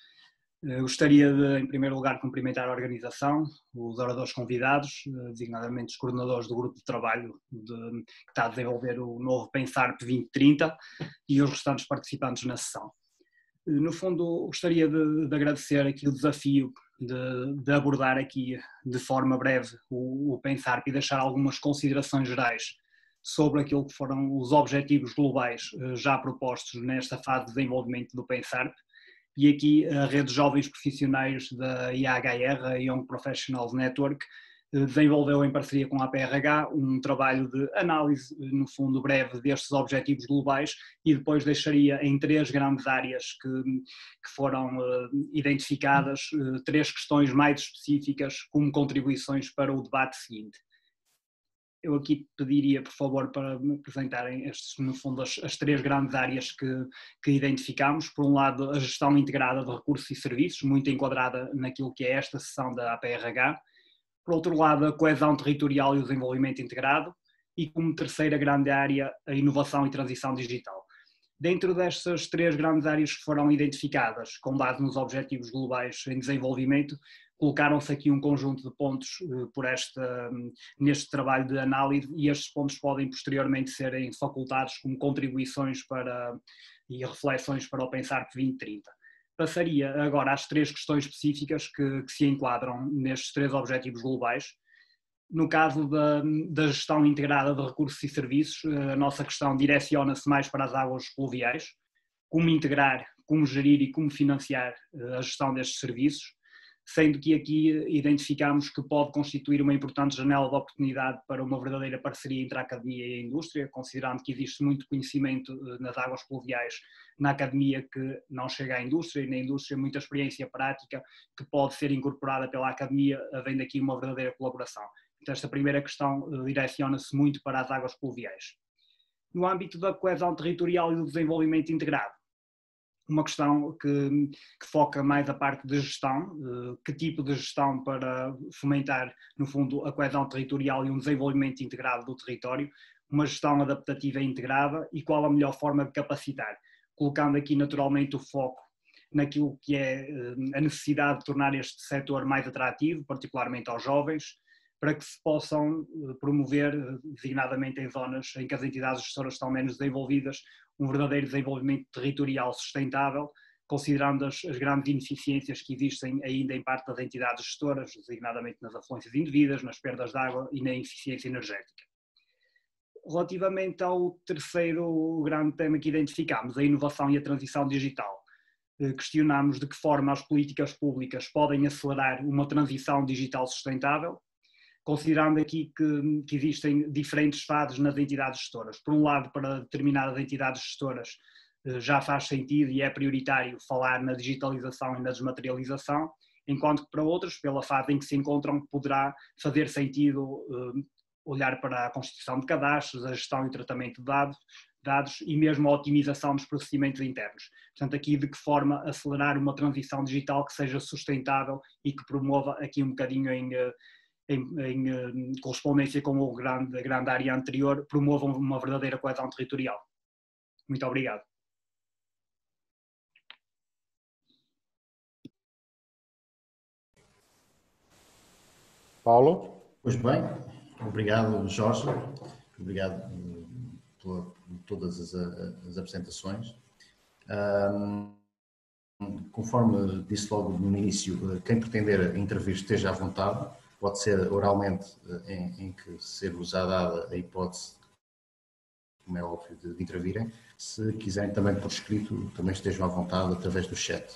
Gostaria de, em primeiro lugar, cumprimentar a organização, os oradores convidados, designadamente os coordenadores do grupo de trabalho que está a desenvolver o novo Pensarp 2030 e os restantes participantes na sessão. No fundo, gostaria de agradecer aqui o desafio de abordar aqui de forma breve o Pensarp e deixar algumas considerações gerais sobre aquilo que foram os objetivos globais já propostos nesta fase de desenvolvimento do Pensarp. E aqui a rede de jovens profissionais da IAHR, a Young Professionals Network, desenvolveu em parceria com a APRH um trabalho de análise, no fundo breve, destes objetivos globais e depois deixaria em 3 grandes áreas que foram identificadas, 3 questões mais específicas como contribuições para o debate seguinte. Eu aqui pediria, por favor, para me apresentarem estes, no fundo, as 3 grandes áreas que identificamos. Por um lado, a gestão integrada de recursos e serviços, muito enquadrada naquilo que é esta seção da APRH. Por outro lado, a coesão territorial e o desenvolvimento integrado. E como terceira grande área, a inovação e transição digital. Dentro destas 3 grandes áreas que foram identificadas, com base nos objetivos globais em desenvolvimento, colocaram-se aqui um conjunto de pontos neste trabalho de análise e estes pontos podem posteriormente serem facultados como contribuições e reflexões para o Pensarp 2030. Passaria agora às 3 questões específicas que se enquadram nestes 3 objetivos globais. No caso da gestão integrada de recursos e serviços, a nossa questão direciona-se mais para as águas pluviais, como integrar, como gerir e como financiar a gestão destes serviços, sendo que aqui identificamos que pode constituir uma importante janela de oportunidade para uma verdadeira parceria entre a academia e a indústria, considerando que existe muito conhecimento nas águas pluviais na academia que não chega à indústria e na indústria muita experiência prática que pode ser incorporada pela academia, havendo aqui uma verdadeira colaboração. Então, esta primeira questão direciona-se muito para as águas pluviais. No âmbito da coesão territorial e do desenvolvimento integrado, uma questão que foca mais a parte de gestão, que tipo de gestão para fomentar, no fundo, a coesão territorial e um desenvolvimento integrado do território, uma gestão adaptativa e integrada e qual a melhor forma de capacitar, colocando aqui naturalmente o foco naquilo que é a necessidade de tornar este setor mais atrativo, particularmente aos jovens, para que se possam promover, designadamente em zonas em que as entidades gestoras estão menos desenvolvidas, um verdadeiro desenvolvimento territorial sustentável, considerando as grandes ineficiências que existem ainda em parte das entidades gestoras, designadamente nas afluências indevidas, nas perdas de água e na eficiência energética. Relativamente ao terceiro grande tema que identificamos, a inovação e a transição digital, questionamos de que forma as políticas públicas podem acelerar uma transição digital sustentável, considerando aqui que existem diferentes fases nas entidades gestoras. Por um lado, para determinadas entidades gestoras já faz sentido e é prioritário falar na digitalização e na desmaterialização, enquanto que para outras, pela fase em que se encontram, poderá fazer sentido olhar para a constituição de cadastros, a gestão e o tratamento de dados e mesmo a otimização dos procedimentos internos. Portanto, aqui de que forma acelerar uma transição digital que seja sustentável e que promova aqui um bocadinho em correspondência com a grande área anterior, promovam uma verdadeira coesão territorial. Muito obrigado. Paulo? Pois bem, obrigado Jorge, obrigado por todas as apresentações. Conforme disse logo no início, quem pretender intervir esteja à vontade. Pode ser oralmente, em que ser-vos dada a hipótese, como é óbvio, de intervirem. Se quiserem também por escrito, também estejam à vontade através do chat.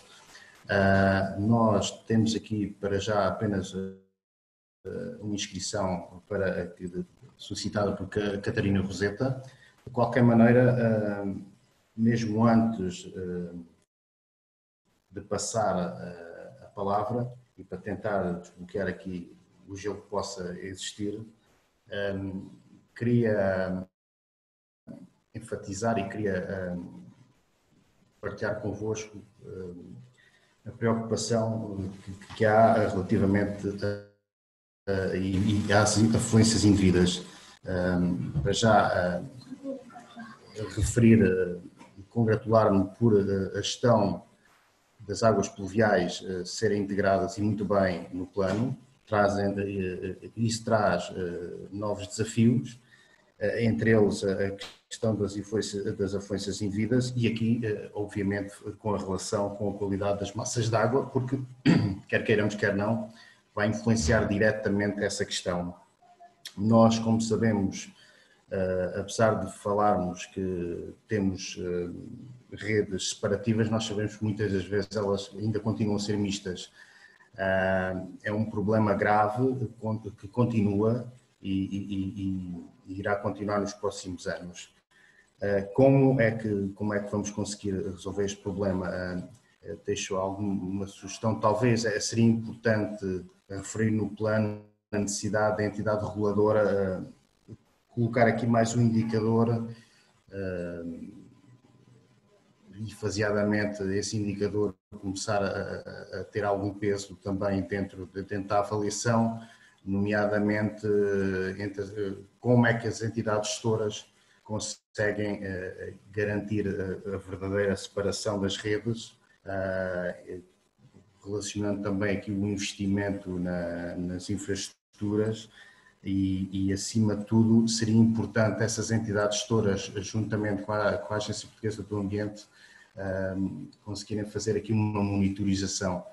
Nós temos aqui para já apenas uma inscrição solicitada por Catarina Roseta. De qualquer maneira, mesmo antes de passar a palavra e para tentar desbloquear aqui o gelo que possa existir, queria enfatizar e queria partilhar convosco a preocupação que há relativamente às afluências indevidas. Para já referir e congratular-me por a gestão das águas pluviais serem integradas e muito bem no plano. Isso traz novos desafios, entre eles a questão das afluências indevidas e aqui, obviamente, com a relação com a qualidade das massas de água, porque, quer queiramos, quer não, vai influenciar diretamente essa questão. Nós, como sabemos, apesar de falarmos que temos redes separativas, nós sabemos que muitas das vezes elas ainda continuam a ser mistas. É um problema grave que continua e irá continuar nos próximos anos. Como é que vamos conseguir resolver este problema? Deixo alguma sugestão. Talvez seria importante referir no plano a necessidade da entidade reguladora colocar aqui mais um indicador e faseadamente esse indicador começar a ter algum peso também dentro da avaliação, nomeadamente como é que as entidades gestoras conseguem garantir a verdadeira separação das redes, relacionando também aqui o investimento nas infraestruturas e acima de tudo seria importante essas entidades gestoras, juntamente com a Agência Portuguesa do Ambiente, conseguirem fazer aqui uma monitorização.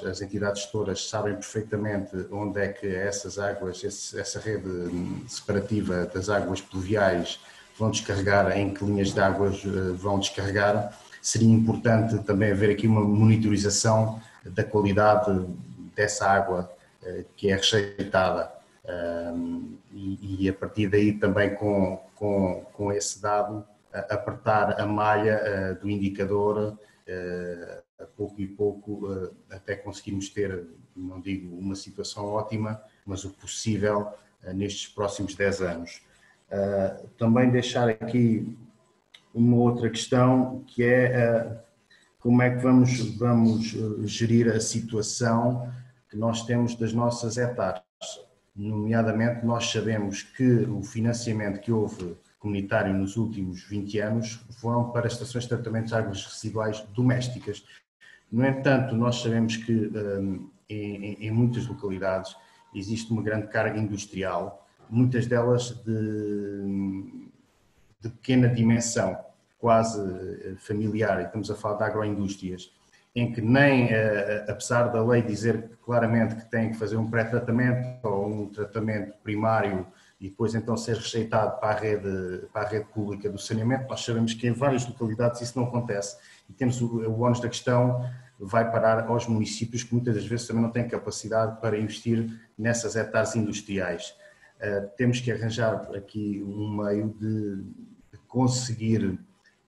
As entidades gestoras sabem perfeitamente onde é que essas águas, essa rede separativa das águas pluviais vão descarregar, em que linhas de águas vão descarregar. Seria importante também haver aqui uma monitorização da qualidade dessa água que é rejeitada e a partir daí também com esse dado apertar a malha do indicador a pouco e pouco até conseguirmos ter, não digo uma situação ótima, mas o possível nestes próximos 10 anos. Também deixar aqui uma outra questão que é como é que vamos gerir a situação que nós temos das nossas hectares. Nomeadamente, nós sabemos que o financiamento que houve comunitário nos últimos 20 anos foram para estações de tratamento de águas residuais domésticas. No entanto, nós sabemos que em muitas localidades existe uma grande carga industrial, muitas delas de pequena dimensão, quase familiar, e estamos a falar de agroindústrias, em que nem, apesar da lei dizer claramente que tem que fazer um pré-tratamento ou um tratamento primário e depois então ser rejeitado para a rede pública do saneamento, nós sabemos que em várias localidades isso não acontece e temos o ónus da questão vai parar aos municípios que muitas das vezes também não têm capacidade para investir nessas hectares industriais. Temos que arranjar aqui um meio de conseguir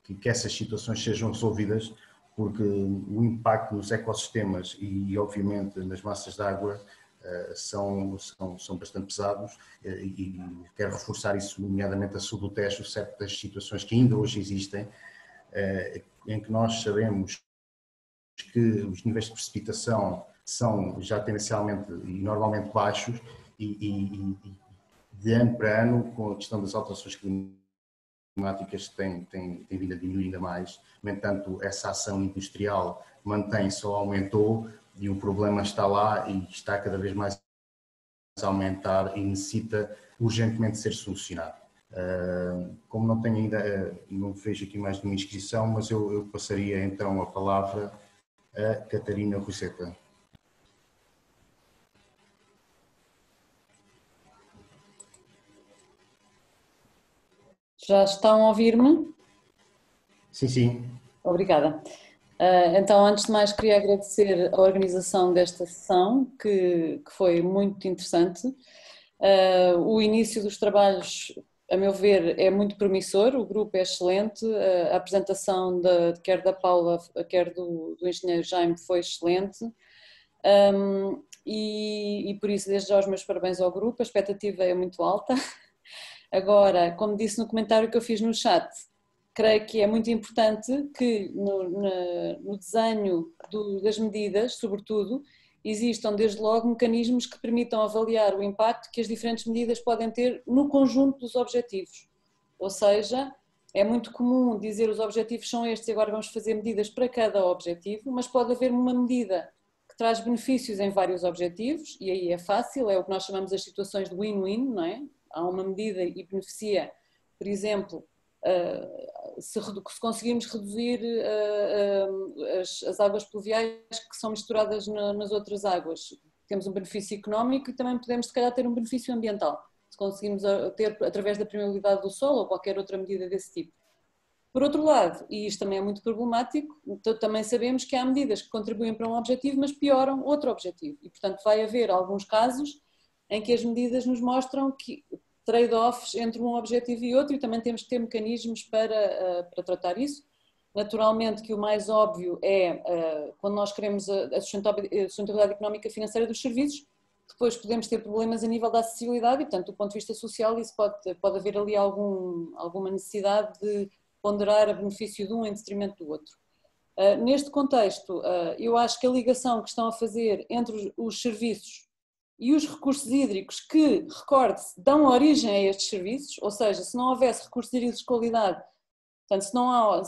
que essas situações sejam resolvidas, porque o impacto nos ecossistemas e obviamente nas massas de água são bastante pesados e quero reforçar isso, nomeadamente a sul do Tejo, certas situações que ainda hoje existem, em que nós sabemos que os níveis de precipitação são já tendencialmente e normalmente baixos e de ano para ano, com a questão das alterações climáticas tem vindo a diminuir ainda mais. No entanto, essa ação industrial mantém-se ou aumentou e o problema está lá e está cada vez mais a aumentar e necessita urgentemente ser solucionado. Como não tenho ainda, não vejo aqui mais nenhuma inscrição, mas eu passaria então a palavra a Catarina Roseta. Já estão a ouvir-me? Sim, sim. Obrigada. Então, antes de mais, queria agradecer a organização desta sessão, que foi muito interessante. O início dos trabalhos, a meu ver, é muito promissor, o grupo é excelente, a apresentação quer da Paula, quer do engenheiro Jaime foi excelente. E por isso, desde já, os meus parabéns ao grupo, a expectativa é muito alta. Agora, como disse no comentário que eu fiz no chat, creio que é muito importante que no desenho das medidas, sobretudo, existam desde logo mecanismos que permitam avaliar o impacto que as diferentes medidas podem ter no conjunto dos objetivos. Ou seja, é muito comum dizer os objetivos são estes e agora vamos fazer medidas para cada objetivo, mas pode haver uma medida que traz benefícios em vários objetivos, e aí é fácil, é o que nós chamamos as situações de win-win, não é? Há uma medida e beneficia, por exemplo, se conseguirmos reduzir as águas pluviais que são misturadas nas outras águas, temos um benefício económico e também podemos, se calhar, ter um benefício ambiental, se conseguimos ter através da permeabilidade do solo ou qualquer outra medida desse tipo. Por outro lado, e isto também é muito problemático, também sabemos que há medidas que contribuem para um objetivo, mas pioram outro objetivo. E, portanto, vai haver alguns casos em que as medidas nos mostram que trade-offs entre um objetivo e outro, e também temos que ter mecanismos para tratar isso. Naturalmente que o mais óbvio é quando nós queremos a sustentabilidade económica e financeira dos serviços, depois podemos ter problemas a nível da acessibilidade e, portanto, do ponto de vista social, isso pode haver ali alguma necessidade de ponderar a benefício de um em detrimento do outro. Neste contexto, eu acho que a ligação que estão a fazer entre os serviços e os recursos hídricos que, recorde-se, dão origem a estes serviços, ou seja, se não houvesse recursos hídricos de qualidade, portanto, se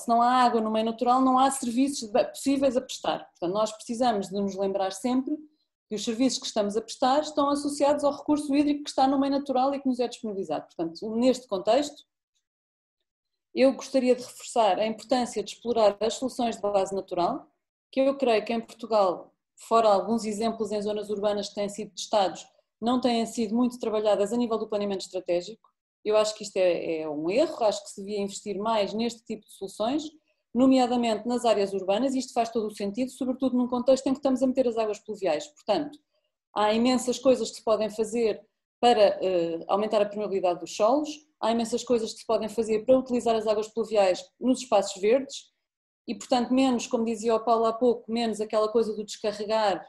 não há água no meio natural, não há serviços possíveis a prestar. Portanto, nós precisamos de nos lembrar sempre que os serviços que estamos a prestar estão associados ao recurso hídrico que está no meio natural e que nos é disponibilizado. Portanto, neste contexto, eu gostaria de reforçar a importância de explorar as soluções de base natural, que eu creio que em Portugal, fora alguns exemplos em zonas urbanas que têm sido testados, não têm sido muito trabalhadas a nível do planeamento estratégico. Eu acho que isto é um erro, acho que se devia investir mais neste tipo de soluções, nomeadamente nas áreas urbanas, e isto faz todo o sentido, sobretudo num contexto em que estamos a meter as águas pluviais. Portanto, há imensas coisas que se podem fazer para aumentar a permeabilidade dos solos, há imensas coisas que se podem fazer para utilizar as águas pluviais nos espaços verdes e, portanto, menos, como dizia o Paulo há pouco, menos aquela coisa do descarregar,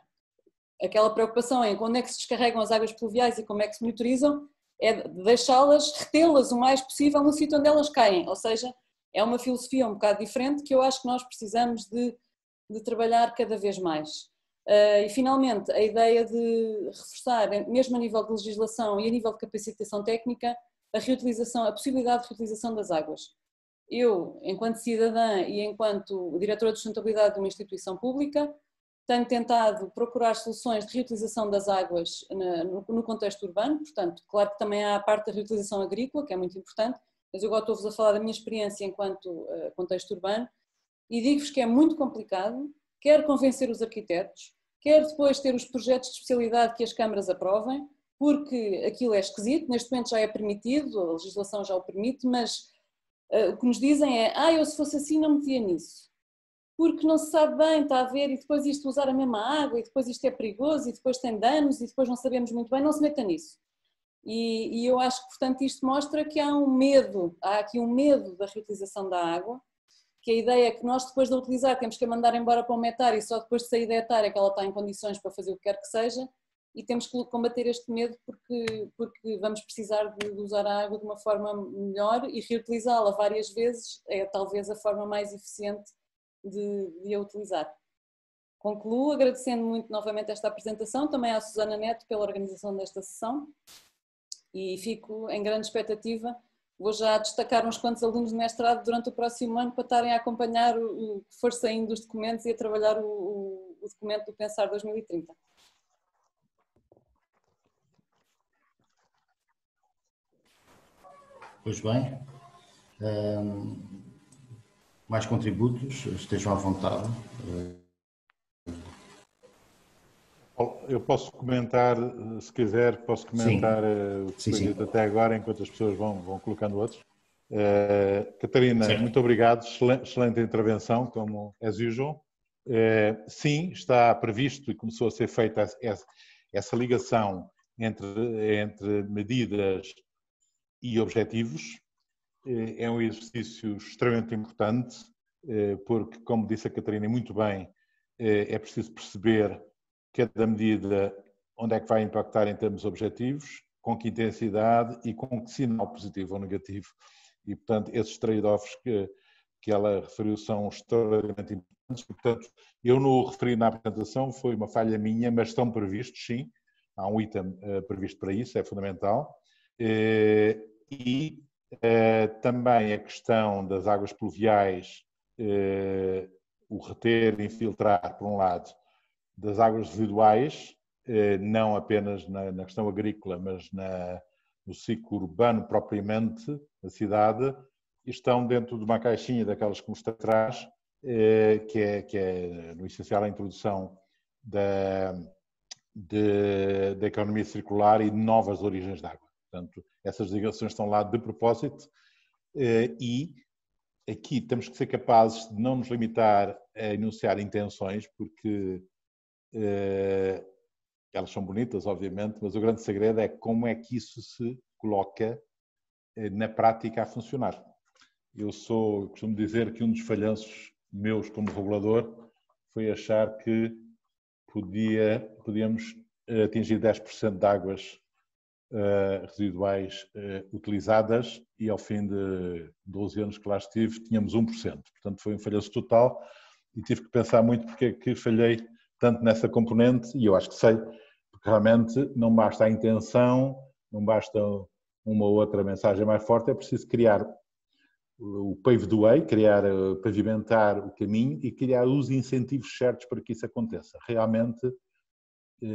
aquela preocupação em onde é que se descarregam as águas pluviais e como é que se monitorizam, é deixá-las, retê-las o mais possível no sítio onde elas caem, ou seja, é uma filosofia um bocado diferente que eu acho que nós precisamos de trabalhar cada vez mais. E finalmente, a ideia de reforçar, mesmo a nível de legislação e a nível de capacitação técnica, a possibilidade de reutilização das águas. Eu, enquanto cidadã e enquanto diretora de sustentabilidade de uma instituição pública, tenho tentado procurar soluções de reutilização das águas no contexto urbano, portanto, claro que também há a parte da reutilização agrícola, que é muito importante, mas eu agora estou-vos a falar da minha experiência enquanto contexto urbano, e digo-vos que é muito complicado, quer convencer os arquitetos, quer depois ter os projetos de especialidade que as câmaras aprovem, porque aquilo é esquisito, neste momento já é permitido, a legislação já o permite, mas o que nos dizem é, eu se fosse assim não metia nisso, porque não se sabe bem, está a ver, e depois isto usar a mesma água, e depois isto é perigoso, e depois tem danos, e depois não sabemos muito bem, não se meta nisso. E eu acho que, portanto, isto mostra que há aqui um medo da reutilização da água, que a ideia é que nós depois de a utilizar temos que a mandar embora para um etar e só depois de sair da etar é que ela está em condições para fazer o que quer que seja, e temos que combater este medo porque vamos precisar de usar a água de uma forma melhor e reutilizá-la várias vezes é talvez a forma mais eficiente de a utilizar. Concluo agradecendo muito novamente esta apresentação, também à Susana Neto pela organização desta sessão e fico em grande expectativa. Vou já destacar uns quantos alunos de mestrado durante o próximo ano para estarem a acompanhar o que for saindo dos documentos e a trabalhar o documento do Pensar 2030. Pois bem, mais contributos, estejam à vontade. Eu posso comentar, se quiser, posso comentar o que foi dito até agora, enquanto as pessoas vão colocando outros. Catarina, certo. Muito obrigado, excelente intervenção, como as usual. Sim, está previsto e começou a ser feita essa ligação entre medidas e objetivos. É um exercício extremamente importante, porque, como disse a Catarina muito bem, é preciso perceber cada medida onde é que vai impactar em termos objetivos, com que intensidade e com que sinal positivo ou negativo. E, portanto, esses trade-offs que ela referiu são extraordinariamente importantes. Portanto, eu não o referi na apresentação, foi uma falha minha, mas estão previstos, sim. Há um item previsto para isso, é fundamental. E também a questão das águas pluviais, o reter e infiltrar, por um lado, das águas residuais, não apenas na questão agrícola, mas no ciclo urbano propriamente, na cidade, estão dentro de uma caixinha daquelas que mostra atrás, que é no essencial a introdução da economia circular e de novas origens de água. Portanto, essas ligações estão lá de propósito e aqui temos que ser capazes de não nos limitar a enunciar intenções, porque elas são bonitas, obviamente, mas o grande segredo é como é que isso se coloca na prática a funcionar. Eu costumo dizer que um dos falhanços meus como regulador foi achar que podíamos atingir 10% de águas residuais utilizadas e ao fim de 12 anos que lá estive tínhamos 1%. Portanto, foi um falhanço total e tive que pensar muito porque é que falhei tanto nessa componente e eu acho que sei, porque realmente não basta a intenção, não basta uma ou outra mensagem mais forte, é preciso criar o pave the way, pavimentar o caminho e criar os incentivos certos para que isso aconteça. Realmente,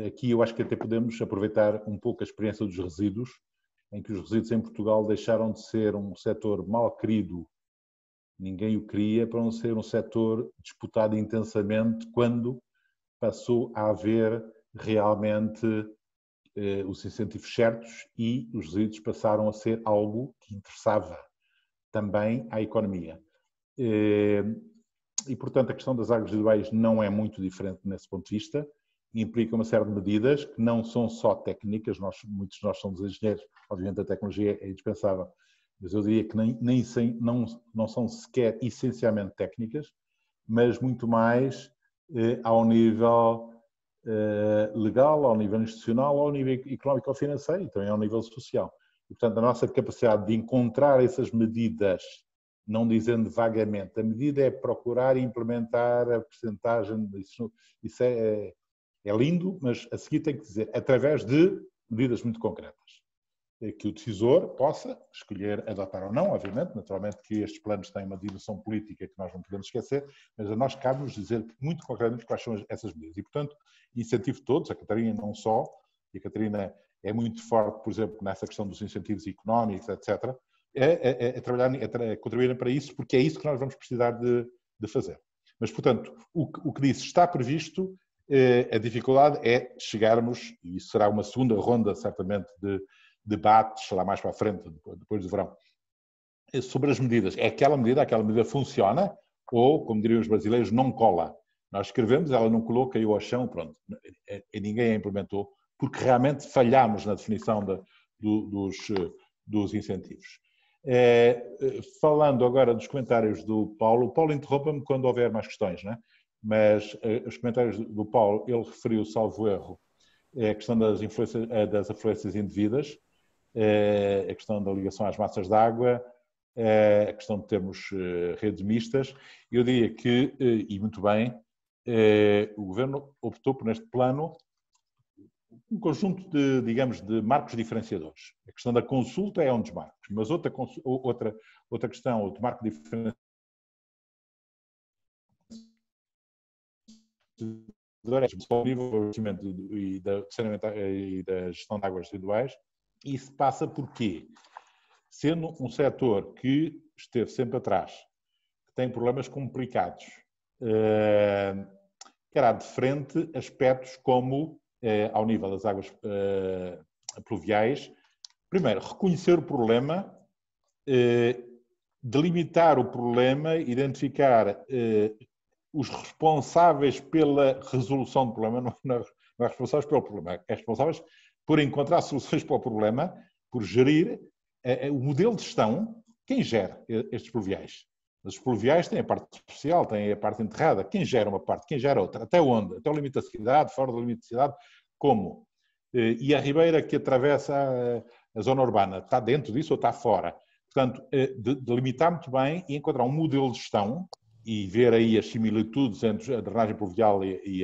aqui eu acho que até podemos aproveitar um pouco a experiência dos resíduos, em que os resíduos em Portugal deixaram de ser um setor mal querido, ninguém o queria, para não ser um setor disputado intensamente quando passou a haver realmente os incentivos certos e os resíduos passaram a ser algo que interessava também à economia. E, portanto, a questão das águas residuais não é muito diferente nesse ponto de vista, implica uma série de medidas que não são só técnicas, muitos de nós somos engenheiros, obviamente a tecnologia é indispensável, mas eu diria que não são sequer essencialmente técnicas, mas muito mais ao nível legal, ao nível institucional, ao nível económico ou financeiro e também ao nível social. E, portanto, a nossa capacidade de encontrar essas medidas, não dizendo vagamente, a medida é procurar e implementar a percentagem, isso é lindo, mas a seguir tem que dizer, através de medidas muito concretas, que o decisor possa escolher adotar ou não, obviamente, naturalmente que estes planos têm uma dimensão política que nós não podemos esquecer, mas a nós cabe-nos dizer muito concretamente quais são essas medidas. E, portanto, incentivo todos, a Catarina não só, e a Catarina é muito forte, por exemplo, nessa questão dos incentivos económicos, etc., contribuírem para isso, porque é isso que nós vamos precisar de fazer. Mas, portanto, o que disse está previsto, a dificuldade é chegarmos, e isso será uma segunda ronda, certamente, de debates lá mais para a frente, depois do verão, sobre as medidas. Aquela medida funciona ou, como diriam os brasileiros, não cola. Nós escrevemos, ela não colou, caiu ao chão, pronto. E ninguém a implementou, porque realmente falhámos na definição dos incentivos. Falando agora dos comentários do Paulo, o Paulo interrompa-me quando houver mais questões, não é? Mas os comentários do Paulo, ele referiu, salvo erro, a questão das afluências indevidas, a questão da ligação às massas de água, a questão de termos redes mistas. Eu diria que, e muito bem, o Governo optou por, neste plano, um conjunto de, digamos, de marcos diferenciadores. A questão da consulta é um dos marcos, mas outra questão, outro marco diferenciador é o nível de abastecimento e da gestão de águas residuais. Isso passa por quê? Sendo um setor que esteve sempre atrás, que tem problemas complicados, terá de frente aspectos como, ao nível das águas pluviais, primeiro, reconhecer o problema, delimitar o problema, identificar os responsáveis pela resolução do problema, não é responsáveis pelo problema, é responsáveis por encontrar soluções para o problema, por gerir o modelo de gestão, quem gera estes pluviais. Os pluviais têm a parte social, têm a parte enterrada. Quem gera uma parte, quem gera outra? Até onde? Até o limite da cidade, fora do limite da cidade? Como? E a ribeira que atravessa a zona urbana, está dentro disso ou está fora? Portanto, delimitar muito bem e encontrar um modelo de gestão e ver aí as similitudes entre a drenagem pluvial e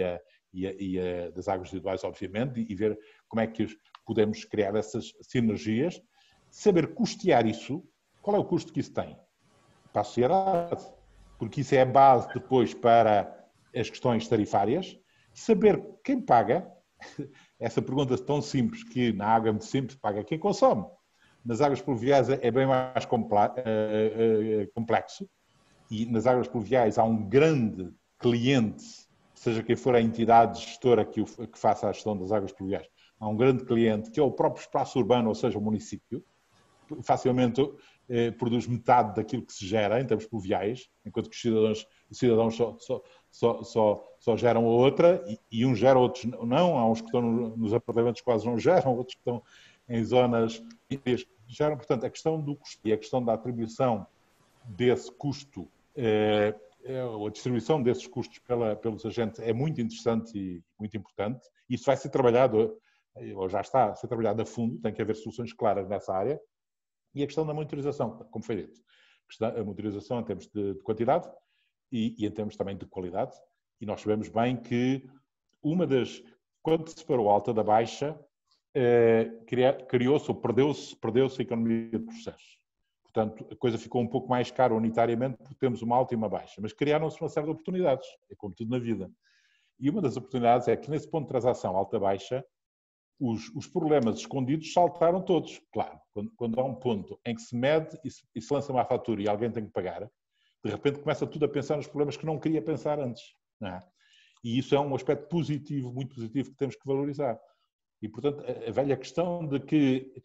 das águas residuais, obviamente, e ver como é que podemos criar essas sinergias. Saber custear isso, qual é o custo que isso tem? Para a sociedade, porque isso é a base depois para as questões tarifárias. Saber quem paga, essa pergunta tão simples, que na água é muito simples, paga quem consome. Nas águas pluviais é bem mais complexo, e nas águas pluviais há um grande cliente, seja quem for a entidade gestora que faça a gestão das águas pluviais, há um grande cliente que é o próprio espaço urbano, ou seja, o município, facilmente produz metade daquilo que se gera em termos pluviais, enquanto que os cidadãos só geram a outra, e uns geram, outros não. Há uns que estão nos apartamentos que quase não geram, outros que estão em zonas que geram. Portanto, a questão do custo e a questão da atribuição desse custo, a distribuição desses custos pelos agentes é muito interessante e muito importante. Isso vai ser trabalhado, ou já está a ser trabalhado a fundo, tem que haver soluções claras nessa área. E a questão da monitorização, como foi dito. A monitorização em termos de quantidade e em termos também de qualidade. E nós sabemos bem que quando se separou a alta da baixa, criou-se ou perdeu-se a economia de processo. Portanto, a coisa ficou um pouco mais cara unitariamente porque temos uma alta e uma baixa. Mas criaram-se uma série de oportunidades, é como tudo na vida. E uma das oportunidades é que nesse ponto de transação alta-baixa, os problemas escondidos saltaram todos. Claro, quando há um ponto em que se mede e se lança uma fatura e alguém tem que pagar, de repente começa tudo a pensar nos problemas que não queria pensar antes. Não é? E isso é um aspecto positivo, muito positivo, que temos que valorizar. E, portanto, a velha questão de que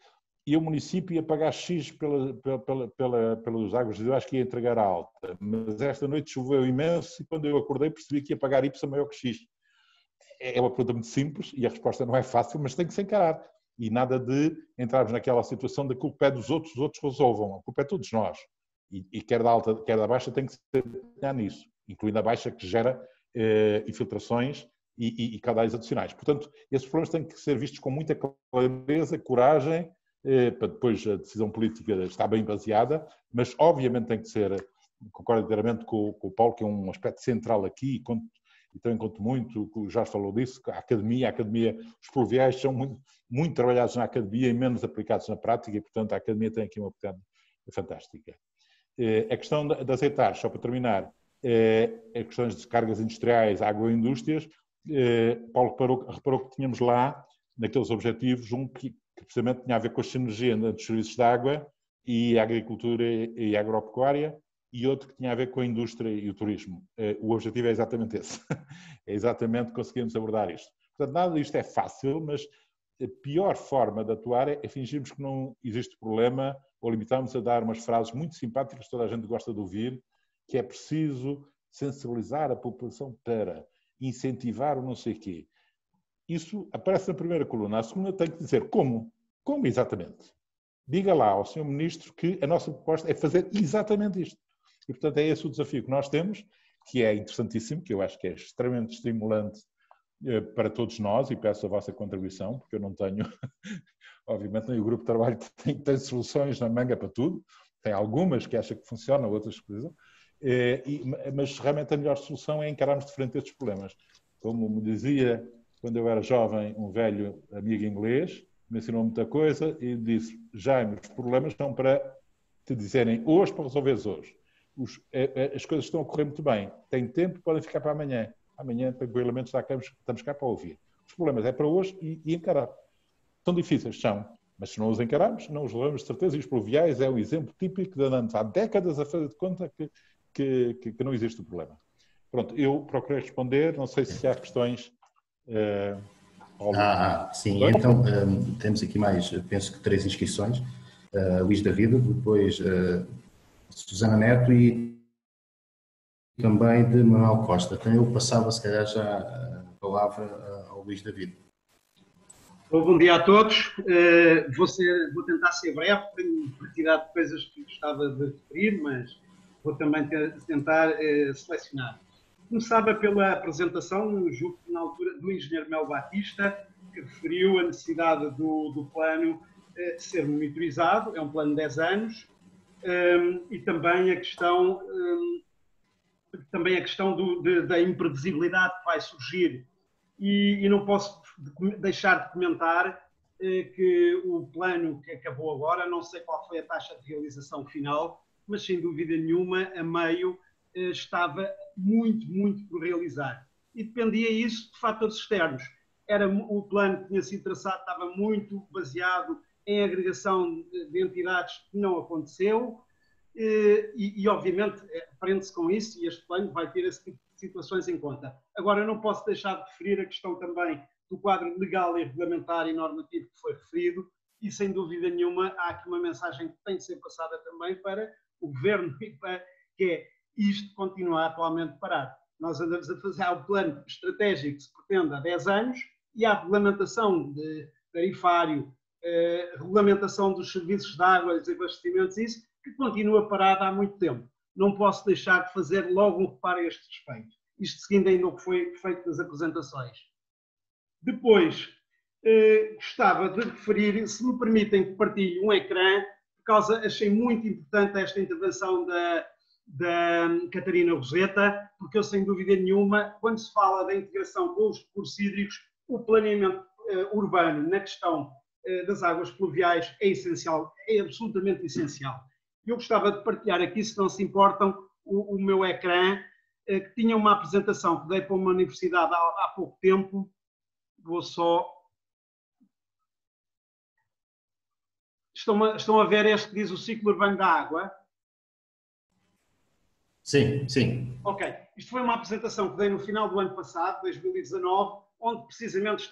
o município ia pagar X pelos águas residuais que ia entregar a alta, mas esta noite choveu imenso e quando eu acordei percebi que ia pagar Y maior que X. É uma pergunta muito simples e a resposta não é fácil, mas tem que se encarar. E nada de entrarmos naquela situação de que a culpa é dos outros, os outros resolvam. A culpa é de todos nós. E quer da alta, quer da baixa, tem que se trabalhar nisso, incluindo a baixa que gera infiltrações e caudais adicionais. Portanto, esses problemas têm que ser vistos com muita clareza, coragem, para depois a decisão política estar bem baseada, mas obviamente tem que ser, concordo inteiramente com o Paulo, que é um aspecto central aqui, e também conto muito, o Jorge falou disso, a academia, os pluviais são muito trabalhados na academia e menos aplicados na prática e, portanto, a academia tem aqui uma oportunidade fantástica. A questão de aceitar, só para terminar, as questões de cargas industriais, agroindústrias, Paulo reparou que tínhamos lá, naqueles objetivos, um que precisamente tinha a ver com a sinergia entre os serviços de água e a agricultura e a agropecuária, e outro que tinha a ver com a indústria e o turismo. O objetivo é exatamente esse. É exatamente conseguirmos abordar isto. Portanto, nada disto é fácil, mas a pior forma de atuar é fingirmos que não existe problema ou limitarmos a dar umas frases muito simpáticas que toda a gente gosta de ouvir, que é preciso sensibilizar a população para incentivar o não sei quê. Isso aparece na primeira coluna. A segunda tem que dizer como. Como exatamente? Diga lá ao Sr. Ministro que a nossa proposta é fazer exatamente isto. E, portanto, é esse o desafio que nós temos, que é interessantíssimo, que eu acho que é extremamente estimulante para todos nós, e peço a vossa contribuição, porque eu não tenho, obviamente, nem o grupo de trabalho tem soluções na manga para tudo, tem algumas que acham que funcionam, outras que precisam, mas realmente a melhor solução é encararmos de frente estes problemas. Como me dizia, quando eu era jovem, um velho amigo inglês, me ensinou muita coisa e disse: Jaime, os problemas são para te dizerem hoje para resolveres hoje. As coisas estão a correr muito bem. Tem tempo, podem ficar para amanhã. Amanhã, tranquilamente, estamos cá para ouvir. Os problemas é para hoje e encarar. São difíceis, são. Mas se não os encararmos, não os levamos de certeza. E os pluviais é um exemplo típico de andamos há décadas a fazer de conta que não existe o problema. Pronto, eu procurei responder. Não sei se há questões. Sim. Então, temos aqui mais, penso que 3 inscrições. Luís David, depois Susana Neto e também de Manuel Costa. Então eu passava, se calhar, já a palavra ao Luís David. Bom dia a todos. Vou tentar ser breve, tenho retirado de coisas que gostava de referir, mas vou também tentar selecionar. Começava pela apresentação, julgo que na altura, do engenheiro Mel Batista, que referiu a necessidade do plano ser monitorizado, é um plano de 10 anos, e também a questão, da imprevisibilidade que vai surgir. E não posso deixar de comentar que o plano que acabou agora, não sei qual foi a taxa de realização final, mas sem dúvida nenhuma, a meio estava muito por realizar. E dependia isso de fatores externos. O plano que tinha sido traçado estava muito baseado em agregação de entidades que não aconteceu e obviamente, aprende-se com isso e este plano vai ter esse tipo de situações em conta. Agora, eu não posso deixar de referir a questão também do quadro legal e regulamentar e normativo que foi referido e, sem dúvida nenhuma, há aqui uma mensagem que tem de ser passada também para o Governo, que é isto continua atualmente parado. Nós andamos a fazer o plano estratégico que se pretende há 10 anos e a regulamentação de tarifário, regulamentação dos serviços de água e desabastecimentos, isso, que continua parado há muito tempo. Não posso deixar de fazer logo um reparo a este respeito. Isto seguindo ainda o que foi feito nas apresentações. Depois, gostava de referir, se me permitem que partilhe um ecrã, por causa, achei muito importante esta intervenção da Catarina Roseta, porque eu, sem dúvida nenhuma, quando se fala da integração com os recursos hídricos, o planeamento urbano na questão das águas pluviais é essencial, é absolutamente essencial. Eu gostava de partilhar aqui, se não se importam, o meu ecrã, que tinha uma apresentação que dei para uma universidade há pouco tempo. Vou só... Estão a ver este que diz o ciclo urbano da água? Sim, sim. Ok. Isto foi uma apresentação que dei no final do ano passado, 2019, onde precisamente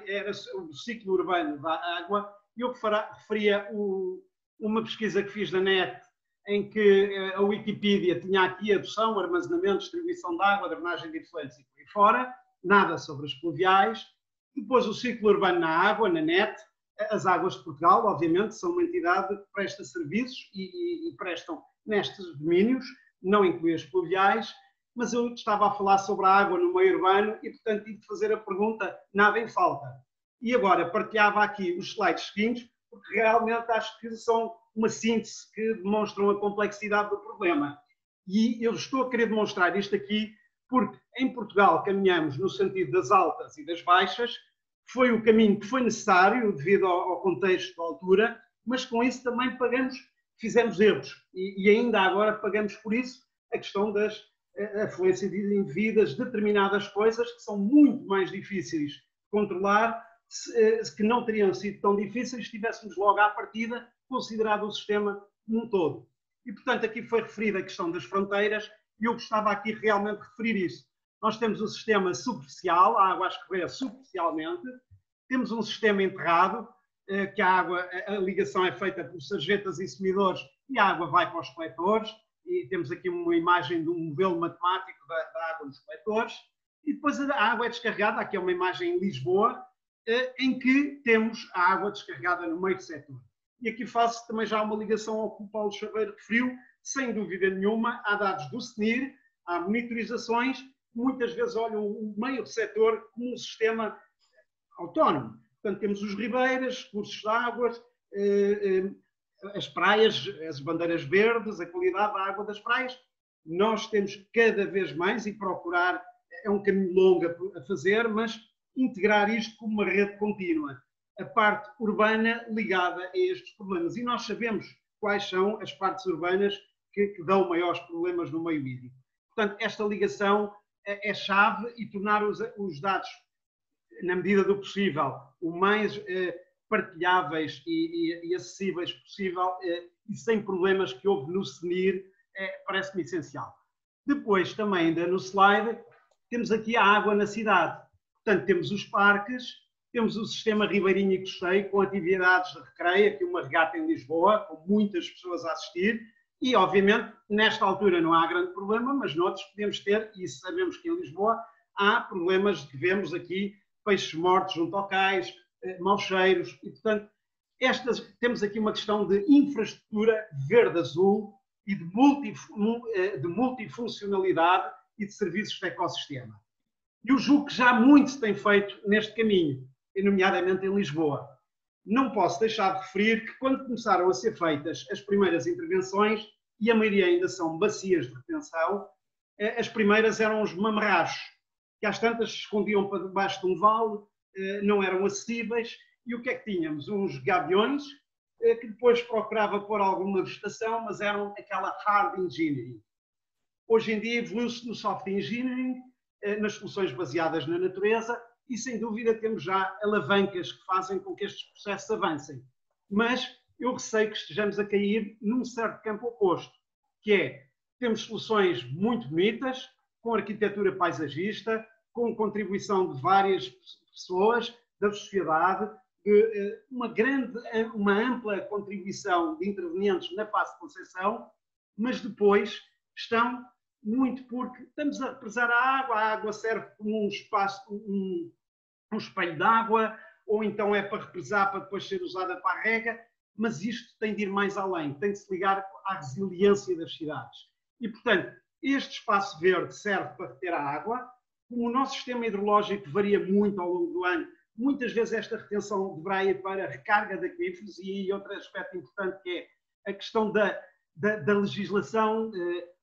era o ciclo urbano da água, e eu referia uma pesquisa que fiz na NET, em que a Wikipedia tinha aqui adoção, armazenamento, distribuição de água, drenagem de efluentes e por aí fora, nada sobre as pluviais. Depois o ciclo urbano na água, na NET, as Águas de Portugal, obviamente, são uma entidade que presta serviços e prestam nestes domínios, não inclui as pluviais, mas eu estava a falar sobre a água no meio urbano e, portanto, tive de fazer a pergunta, nada em falta. E agora partilhava aqui os slides seguintes, porque realmente acho que são uma síntese que demonstram a complexidade do problema. E eu estou a querer demonstrar isto aqui porque em Portugal caminhamos no sentido das altas e das baixas, foi o caminho que foi necessário devido ao contexto da altura, mas com isso também fizemos erros e ainda agora pagamos por isso a questão das afluências indevidas, determinadas coisas que são muito mais difíceis de controlar, que não teriam sido tão difíceis se tivéssemos logo à partida considerado o sistema como um todo. E, portanto, aqui foi referida a questão das fronteiras e eu gostava aqui realmente de referir isso. Nós temos um sistema superficial, a água a escorrer superficialmente, temos um sistema enterrado, que a ligação é feita por sarjetas e sumidores e a água vai para os coletores, e temos aqui uma imagem de um modelo matemático da água nos coletores, e depois a água é descarregada, aqui é uma imagem em Lisboa, em que temos a água descarregada no meio do setor. E aqui faço também já uma ligação ao que o Paulo Chaveiro referiu, sem dúvida nenhuma, há dados do SNIR, há monitorizações, muitas vezes olham o meio do setor como um sistema autónomo. Portanto, temos os ribeiras, cursos de águas, as praias, as bandeiras verdes, a qualidade da água das praias. Nós temos cada vez mais, e procurar, é um caminho longo a fazer, mas integrar isto como uma rede contínua. A parte urbana ligada a estes problemas. E nós sabemos quais são as partes urbanas que dão maiores problemas no meio hídrico. Portanto, esta ligação é chave e tornar os dados, na medida do possível, o mais partilháveis e acessíveis possível e sem problemas que houve no SNIR, parece-me essencial. Depois, também ainda no slide, temos aqui a água na cidade. Portanto, temos os parques, temos o sistema ribeirinho e costeiro, com atividades de recreio, aqui uma regata em Lisboa, com muitas pessoas a assistir, E, obviamente, nesta altura não há grande problema, mas noutros podemos ter, e sabemos que em Lisboa há problemas que vemos aqui, peixes mortos junto ao cais, maus cheiros, e, portanto, temos aqui uma questão de infraestrutura verde-azul e de multifuncionalidade e de serviços de ecossistema. E eu julgo que já muito se tem feito neste caminho, nomeadamente em Lisboa. Não posso deixar de referir que quando começaram a ser feitas as primeiras intervenções, e a maioria ainda são bacias de retenção, as primeiras eram os mamarrachos, que às tantas se escondiam para debaixo de um vale, não eram acessíveis, e o que é que tínhamos? Uns gaviões, que depois procurava pôr alguma vegetação, mas eram aquela hard engineering. Hoje em dia evoluiu-se no soft engineering, nas soluções baseadas na natureza, e sem dúvida temos já alavancas que fazem com que estes processos avancem. Mas eu receio que estejamos a cair num certo campo oposto, que é, temos soluções muito bonitas, com arquitetura paisagista, com contribuição de várias pessoas, da sociedade, uma ampla contribuição de intervenientes na fase de concepção, mas depois estão muito porque estamos a represar a água serve como um espaço, um espelho de água, ou então é para represar para depois ser usada para a rega, mas isto tem de ir mais além, tem de se ligar à resiliência das cidades. E, portanto, este espaço verde serve para reter a água, como o nosso sistema hidrológico varia muito ao longo do ano, muitas vezes esta retenção deverá ir para a recarga de aquíferos, e aí outro aspecto importante que é a questão da legislação.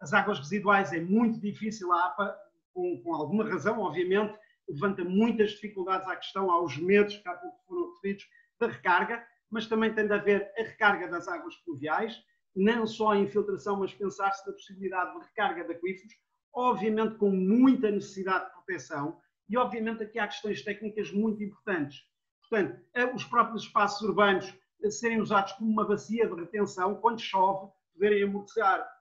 As águas residuais é muito difícil, a APA, com alguma razão, obviamente, levanta muitas dificuldades à questão, aos medos que há pouco foram referidos, da recarga, mas também tem de haver a recarga das águas pluviais, não só a infiltração, mas pensar-se na possibilidade de recarga de aquíferos, obviamente com muita necessidade de proteção, e obviamente aqui há questões técnicas muito importantes. Portanto, os próprios espaços urbanos serem usados como uma bacia de retenção, quando chove, poderem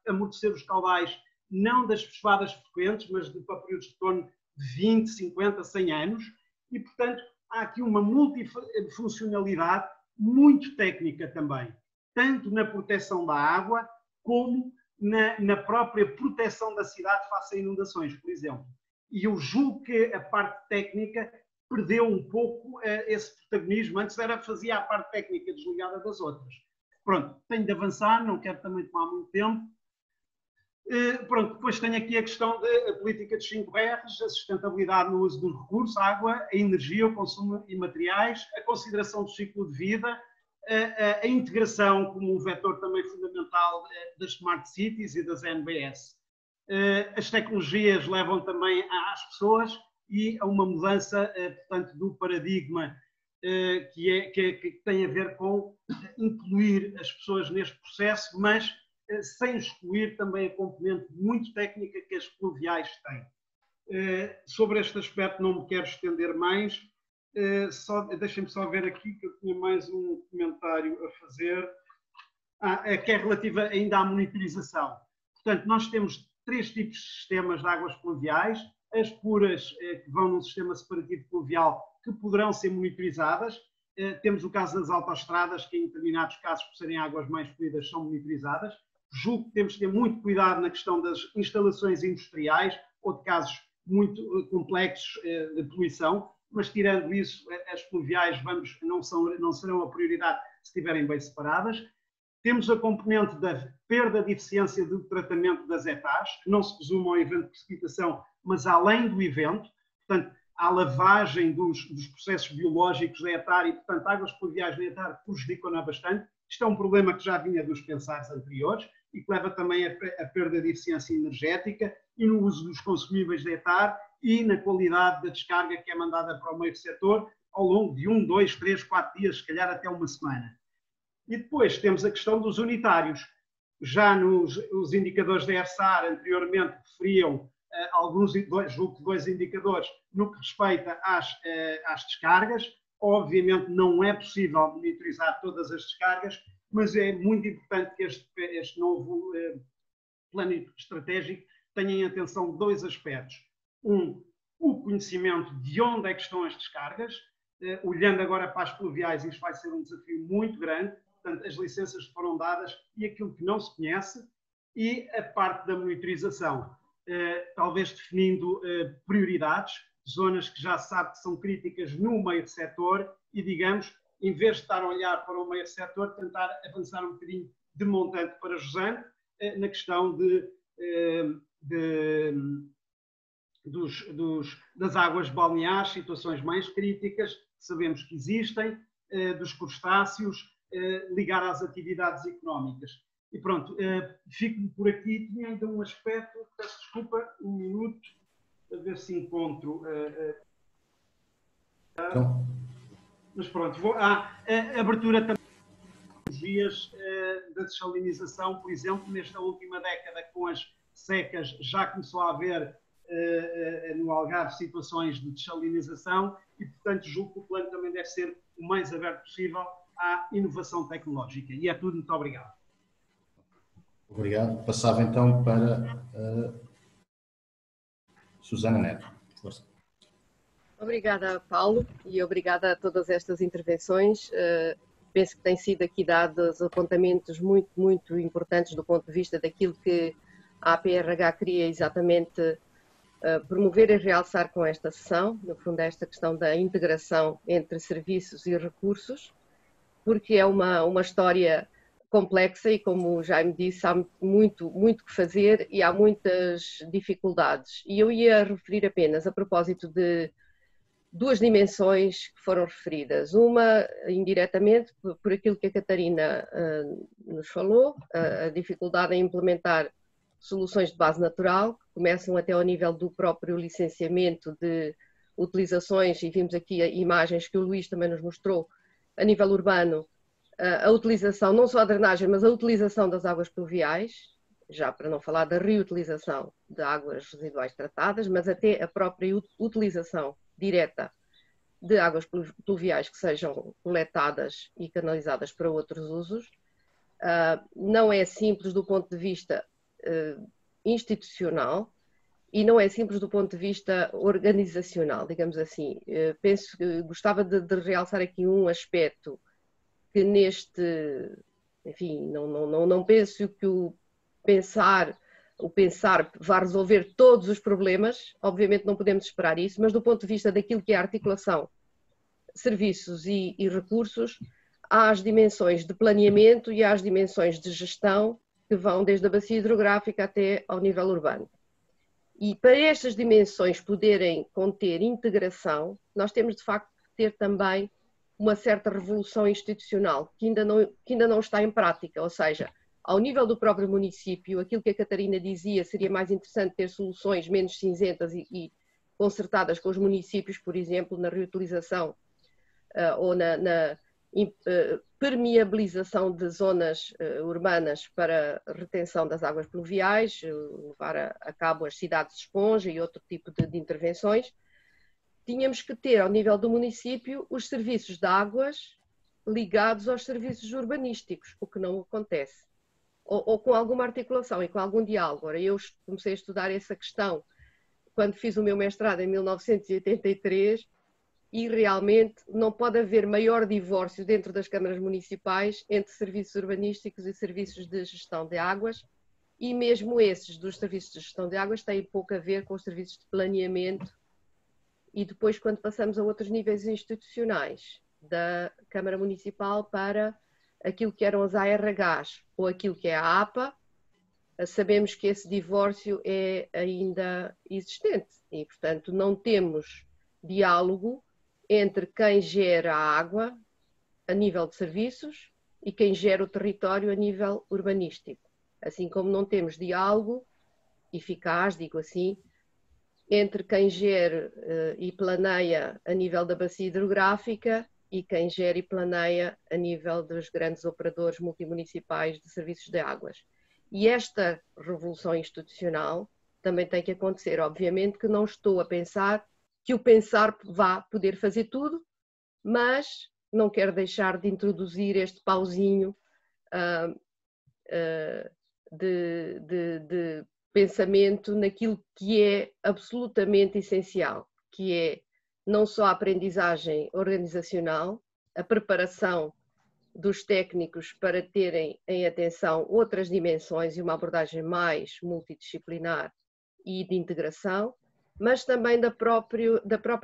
amortecer os caudais, não das chuvadas frequentes, mas para períodos de torno de 20, 50, 100 anos, e, portanto, há aqui uma multifuncionalidade muito técnica também, tanto na proteção da água, como na própria proteção da cidade face a inundações, por exemplo. E eu julgo que a parte técnica perdeu um pouco esse protagonismo. Antes fazia a parte técnica desligada das outras. Pronto, tenho de avançar, não quero também tomar muito tempo. Pronto, depois tenho aqui a questão da política dos 5 R's, a sustentabilidade no uso dos recursos, a água, a energia, o consumo e materiais, a consideração do ciclo de vida, a integração como um vetor também fundamental das Smart Cities e das NBS. As tecnologias levam também às pessoas e a uma mudança, portanto, do paradigma que tem a ver com incluir as pessoas neste processo, mas sem excluir também a componente muito técnica que as pluviais têm. Sobre este aspecto não me quero estender mais, deixem-me só ver aqui que eu tinha mais um comentário a fazer, que é relativa ainda à monitorização. Portanto, nós temos 3 tipos de sistemas de águas pluviais, as puras que vão num sistema separativo pluvial que poderão ser monitorizadas. Temos o caso das autoestradas, que em determinados casos, por serem águas mais fluidas, são monitorizadas. Julgo que temos de ter muito cuidado na questão das instalações industriais ou de casos muito complexos de poluição, mas tirando isso, as pluviais não serão a prioridade se estiverem bem separadas. Temos a componente da perda de eficiência do tratamento das hectares, que não se resume ao evento de precipitação, mas além do evento, portanto, à lavagem dos processos biológicos da hectare e, portanto, águas pluviais da hectare prejudicam-na bastante. Isto é um problema que já vinha dos pensares anteriores e que leva também à perda de eficiência energética e no uso dos consumíveis da hectare e na qualidade da descarga que é mandada para o meio setor ao longo de 1, 2, 3, 4 dias, se calhar até uma semana. E depois temos a questão dos unitários. Já os indicadores da ERSAR anteriormente referiam julgo que 2 indicadores no que respeita às descargas. Obviamente não é possível monitorizar todas as descargas, mas é muito importante que este novo plano estratégico tenha em atenção 2 aspectos. O conhecimento de onde é que estão as descargas. Olhando agora para as pluviais, isto vai ser um desafio muito grande. Portanto, as licenças que foram dadas e aquilo que não se conhece, e a parte da monitorização, talvez definindo prioridades, zonas que já sabe que são críticas no meio do setor e, digamos, em vez de estar a olhar para o meio do setor, tentar avançar um bocadinho de montante para José na questão das águas balneares, situações mais críticas, sabemos que existem, dos crustáceos, ligar às atividades económicas. E pronto, fico por aqui. Tinha ainda um aspecto, peço desculpa, um minuto, a ver se encontro. Mas pronto, a abertura também das tecnologias da desalinização, por exemplo, nesta última década, com as secas, já começou a haver no Algarve situações de desalinização e, portanto, julgo que o plano também deve ser o mais aberto possível à inovação tecnológica. E é tudo, muito obrigado. Obrigado. Passava então para Susana Neto. Força. Obrigada, Paulo, e obrigada a todas estas intervenções. Penso que têm sido aqui dados apontamentos muito, muito importantes do ponto de vista daquilo que a APRH queria exatamente promover e realçar com esta sessão, no fundo esta questão da integração entre serviços e recursos, porque é uma história complexa e, como o Jaime disse, há muito que fazer e há muitas dificuldades. E eu ia referir apenas a propósito de duas dimensões que foram referidas. Uma, indiretamente, por aquilo que a Catarina nos falou, a dificuldade em implementar soluções de base natural, que começam até ao nível do próprio licenciamento de utilizações, e vimos aqui imagens que o Luís também nos mostrou, a nível urbano, a utilização, não só a drenagem, mas a utilização das águas pluviais, já para não falar da reutilização de águas residuais tratadas, mas até a própria utilização direta de águas pluviais que sejam coletadas e canalizadas para outros usos. Não é simples do ponto de vista institucional e não é simples do ponto de vista organizacional, digamos assim. Penso que gostava de realçar aqui um aspecto que neste, enfim, não penso que o pensar vá resolver todos os problemas, obviamente não podemos esperar isso, mas do ponto de vista daquilo que é a articulação, serviços e recursos, há as dimensões de planeamento e há as dimensões de gestão que vão desde a bacia hidrográfica até ao nível urbano. E para estas dimensões poderem conter integração, nós temos de facto que ter também uma certa revolução institucional que ainda não está em prática, ou seja, ao nível do próprio município, aquilo que a Catarina dizia, seria mais interessante ter soluções menos cinzentas e concertadas com os municípios, por exemplo, na reutilização ou na permeabilização de zonas urbanas para retenção das águas pluviais, levar a cabo as cidades de esponja e outro tipo de intervenções. Tínhamos que ter, ao nível do município, os serviços de águas ligados aos serviços urbanísticos, o que não acontece. Ou com alguma articulação e com algum diálogo. Ora, eu comecei a estudar essa questão quando fiz o meu mestrado em 1983 e realmente não pode haver maior divórcio dentro das câmaras municipais entre serviços urbanísticos e serviços de gestão de águas, e mesmo esses dos serviços de gestão de águas têm pouco a ver com os serviços de planeamento. E depois, quando passamos a outros níveis institucionais, da Câmara Municipal para aquilo que eram as ARHs ou aquilo que é a APA, sabemos que esse divórcio é ainda existente e, portanto, não temos diálogo entre quem gera a água a nível de serviços e quem gera o território a nível urbanístico. Assim como não temos diálogo eficaz, digo assim, entre quem gera e planeia a nível da bacia hidrográfica e quem gera e planeia a nível dos grandes operadores multimunicipais de serviços de águas. E esta revolução institucional também tem que acontecer. Obviamente que não estou a pensar que o pensar vá poder fazer tudo, mas não quero deixar de introduzir este pauzinho de pensamento naquilo que é absolutamente essencial, que é não só a aprendizagem organizacional, a preparação dos técnicos para terem em atenção outras dimensões e uma abordagem mais multidisciplinar e de integração, mas também da própria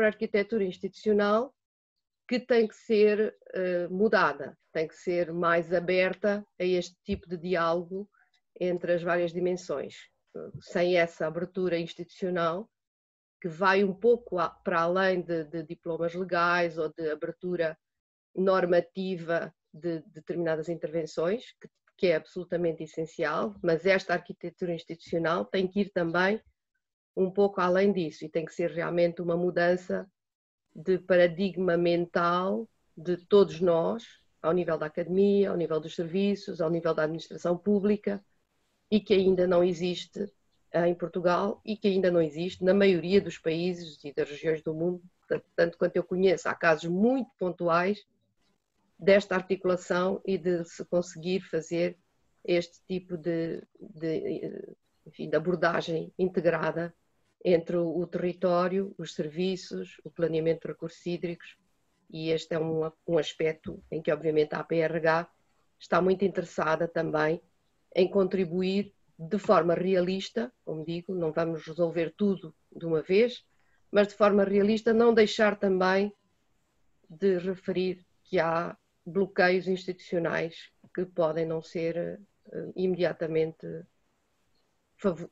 arquitetura institucional, que tem que ser mudada, tem que ser mais aberta a este tipo de diálogo entre as várias dimensões. Sem essa abertura institucional, que vai um pouco para além de diplomas legais ou de abertura normativa de determinadas intervenções, que é absolutamente essencial, mas esta arquitetura institucional tem que ir também um pouco além disso e tem que ser realmente uma mudança de paradigma mental de todos nós, ao nível da academia, ao nível dos serviços, ao nível da administração pública, e que ainda não existe em Portugal e que ainda não existe na maioria dos países e das regiões do mundo, tanto quanto eu conheço. Há casos muito pontuais desta articulação e de se conseguir fazer este tipo de abordagem integrada entre o território, os serviços, o planeamento de recursos hídricos, e este é um aspecto em que, obviamente, a APRH está muito interessada também em contribuir de forma realista, como digo, não vamos resolver tudo de uma vez, mas de forma realista não deixar também de referir que há bloqueios institucionais que podem não ser imediatamente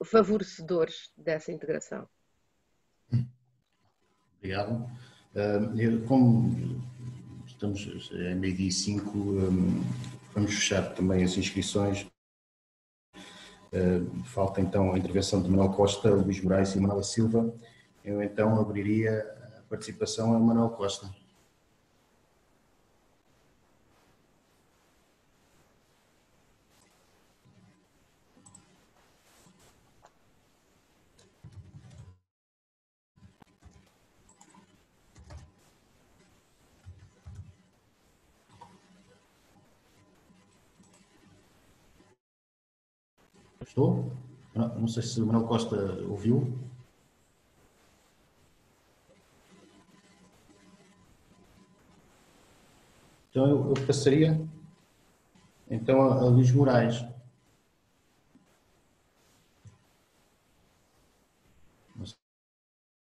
favorecedores dessa integração. Obrigado. Como estamos em meio-dia e 5, vamos fechar também as inscrições. Falta então a intervenção de Manuel Costa, Luís Moraes e Manuela Silva. Eu então abriria a participação a Manuel Costa. Estou? Não sei se o Manuel Costa ouviu. Então eu passaria então a Luís Moraes. Não sei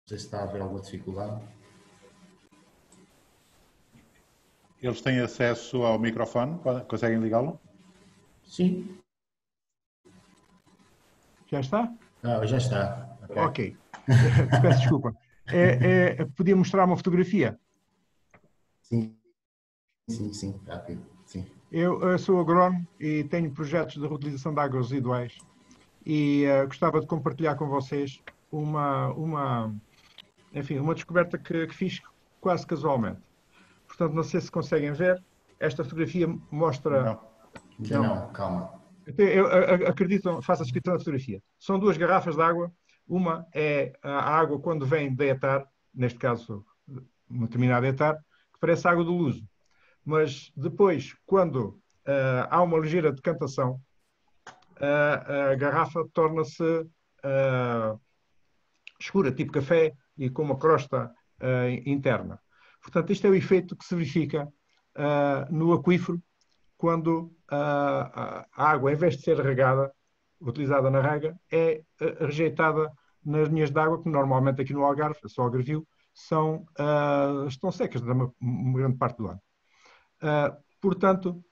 se está a haver alguma dificuldade. Eles têm acesso ao microfone? Conseguem ligá-lo? Sim. Já está? Já está. Ok. Peço desculpa. Podia mostrar uma fotografia? Sim. Rápido. Sim. Eu sou agrónomo e tenho projetos de reutilização de águas residuais e gostava de compartilhar com vocês uma descoberta que fiz quase casualmente. Portanto, não sei se conseguem ver. Esta fotografia mostra... Não, calma. Eu acredito, faço a descrição da fotografia. São duas garrafas de água. Uma é a água quando vem da etar, neste caso, uma determinada etar, que parece água do Luso. Mas depois, quando há uma ligeira decantação, a garrafa torna-se escura, tipo café, e com uma crosta interna. Portanto, isto é o efeito que se verifica no aquífero, quando a água, em vez de ser regada, utilizada na rega, é rejeitada nas linhas de água, que normalmente aqui no Algarve, só Algarvio, estão secas uma grande parte do ano. Portanto,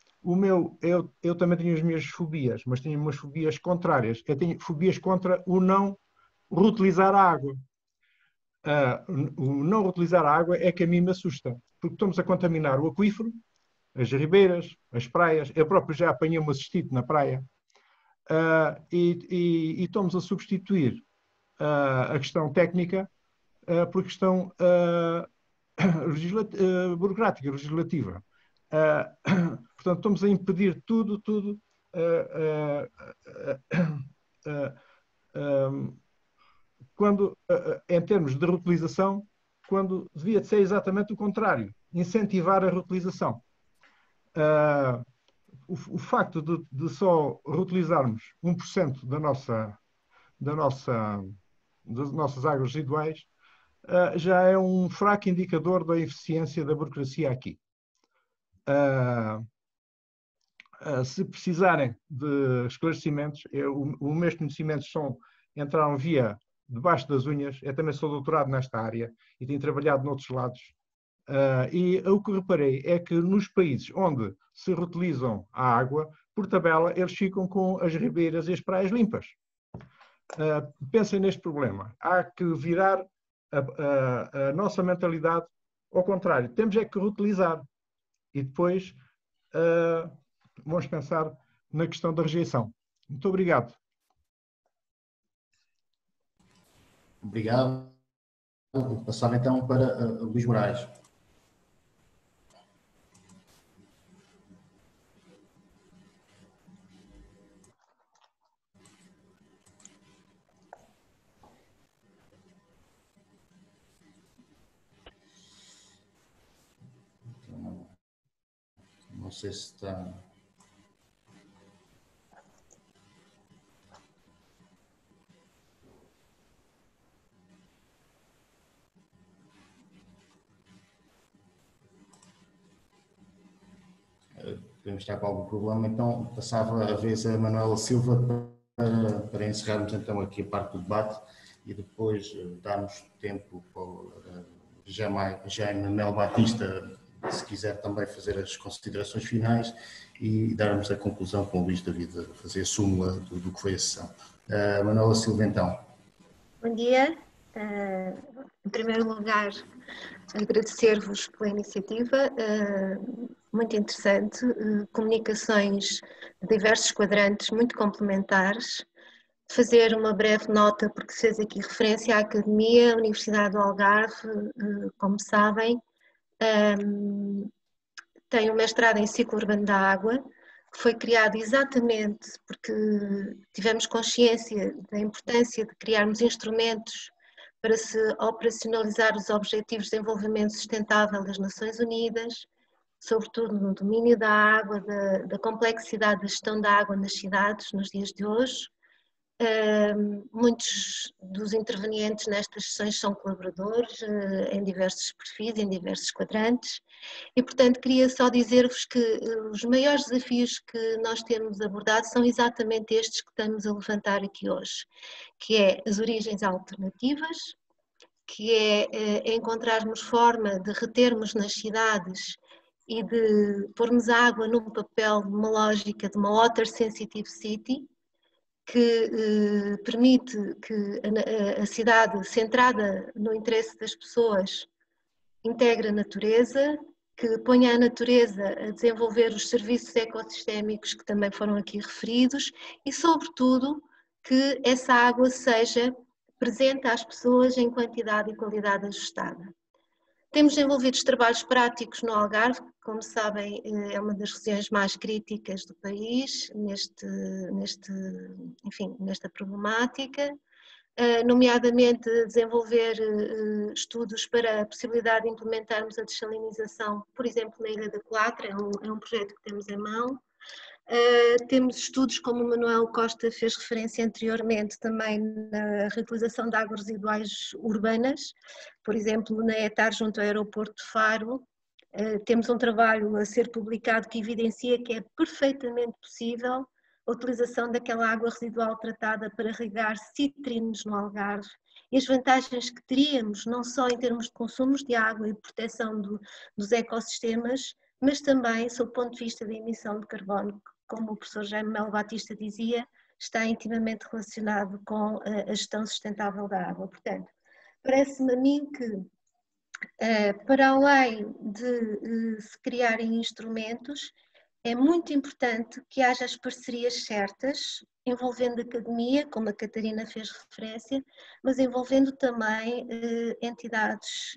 eu também tenho as minhas fobias, mas tenho umas fobias contrárias. Eu tenho fobias contra o não reutilizar a água. O não reutilizar a água é que a mim me assusta, porque estamos a contaminar o aquífero, as ribeiras, as praias. Eu próprio já apanhei uma cistite na praia. E estamos a substituir a questão técnica por questão burocrática, legislativa. Portanto, estamos a impedir tudo quando, em termos de reutilização, quando devia de ser exatamente o contrário, incentivar a reutilização. O facto de só reutilizarmos 1% das nossas águas residuais já é um fraco indicador da eficiência da burocracia aqui. se precisarem de esclarecimentos, os meus conhecimentos entraram via debaixo das unhas. Eu também sou doutorado nesta área e tenho trabalhado noutros lados. E o que reparei é que nos países onde se reutilizam a água, por tabela, eles ficam com as ribeiras e as praias limpas. Pensem neste problema. Há que virar a nossa mentalidade ao contrário. Temos é que reutilizar. E depois vamos pensar na questão da rejeição. Muito obrigado. Obrigado. Vou passar então para Luís Moraes. Não sei se está... Podemos estar com algum problema, então passava a vez a Manuela Silva para encerrarmos então aqui a parte do debate e depois darmos tempo para Jaime Mel Batista, se quiser também fazer as considerações finais e darmos a conclusão com o Luís David, fazer a súmula do que foi a sessão. Manuela Silva, então. Bom dia. Em primeiro lugar, agradecer-vos pela iniciativa, muito interessante, comunicações de diversos quadrantes, muito complementares. Fazer uma breve nota, porque se fez aqui referência à Academia, a Universidade do Algarve, como sabem, tem um mestrado em ciclo urbano da água, que foi criado exatamente porque tivemos consciência da importância de criarmos instrumentos para se operacionalizar os Objetivos de Desenvolvimento Sustentável das Nações Unidas, sobretudo no domínio da água, da complexidade da gestão da água nas cidades nos dias de hoje. Muitos dos intervenientes nestas sessões são colaboradores em diversos perfis, em diversos quadrantes e, portanto, queria só dizer-vos que os maiores desafios que nós temos abordado são exatamente estes que estamos a levantar aqui hoje, que é as origens alternativas, que é encontrarmos forma de retermos nas cidades e de pormos a água num papel, numa lógica de uma water sensitive city, que permite que a cidade centrada no interesse das pessoas integre a natureza, que ponha a natureza a desenvolver os serviços ecossistémicos que também foram aqui referidos e, sobretudo, que essa água seja presente às pessoas em quantidade e qualidade ajustada. Temos desenvolvido trabalhos práticos no Algarve, que, como sabem, é uma das regiões mais críticas do país nesta problemática, nomeadamente desenvolver estudos para a possibilidade de implementarmos a dessalinização, por exemplo, na Ilha da Colatra, é um projeto que temos em mão. Temos estudos, como o Manuel Costa fez referência anteriormente, também na reutilização de águas residuais urbanas, por exemplo, na ETAR junto ao aeroporto de Faro. Temos um trabalho a ser publicado que evidencia que é perfeitamente possível a utilização daquela água residual tratada para regar citrinos no Algarve e as vantagens que teríamos, não só em termos de consumos de água e proteção dos ecossistemas, mas também, sob o ponto de vista da emissão de carbono, como o professor Jaime Mel Batista dizia, está intimamente relacionado com a gestão sustentável da água. Portanto, parece-me a mim que, para além de se criarem instrumentos, é muito importante que haja as parcerias certas, envolvendo a academia, como a Catarina fez referência, mas envolvendo também entidades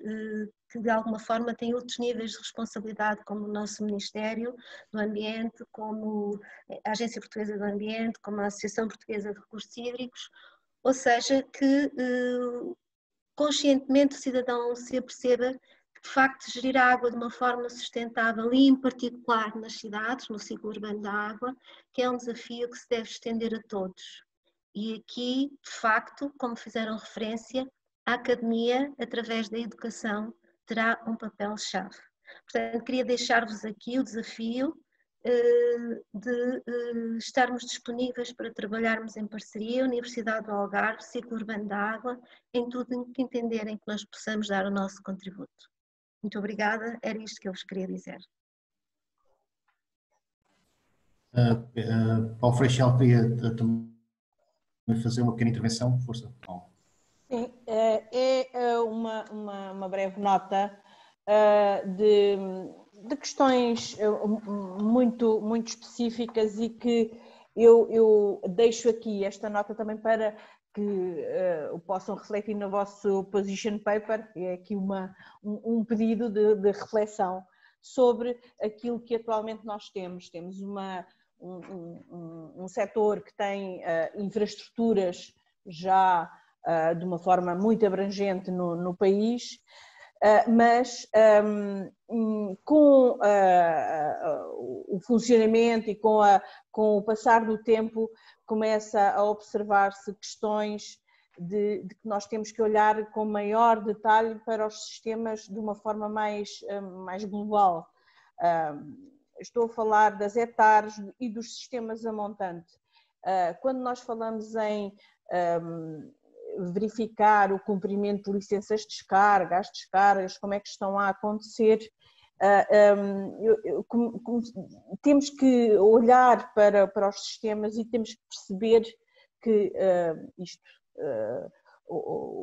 que de alguma forma têm outros níveis de responsabilidade, como o nosso Ministério do Ambiente, como a Agência Portuguesa do Ambiente, como a Associação Portuguesa de Recursos Hídricos, ou seja, que conscientemente o cidadão se aperceba que de facto gerir a água de uma forma sustentável e em particular nas cidades, no ciclo urbano da água, que é um desafio que se deve estender a todos. E aqui, de facto, como fizeram referência, a academia, através da educação, terá um papel-chave. Portanto, queria deixar-vos aqui o desafio de estarmos disponíveis para trabalharmos em parceria, Universidade do Algarve, Ciclo Urbano da Água, em tudo em que entenderem que nós possamos dar o nosso contributo. Muito obrigada, era isto que eu vos queria dizer. Paulo Freixel queria também fazer uma pequena intervenção. Força, Paulo. Sim, é uma breve nota de questões muito específicas e que eu deixo aqui esta nota também para que possam refletir no vosso position paper. É aqui um pedido de reflexão sobre aquilo que atualmente nós temos. Temos um setor que tem infraestruturas já de uma forma muito abrangente no país, mas com o funcionamento e com o passar do tempo começa a observar-se questões de que nós temos que olhar com maior detalhe para os sistemas de uma forma mais global. Estou a falar das hectares e dos sistemas a montante. Quando nós falamos em verificar o cumprimento de licenças de descarga, as descargas, como é que estão a acontecer, temos que olhar para os sistemas e temos que perceber que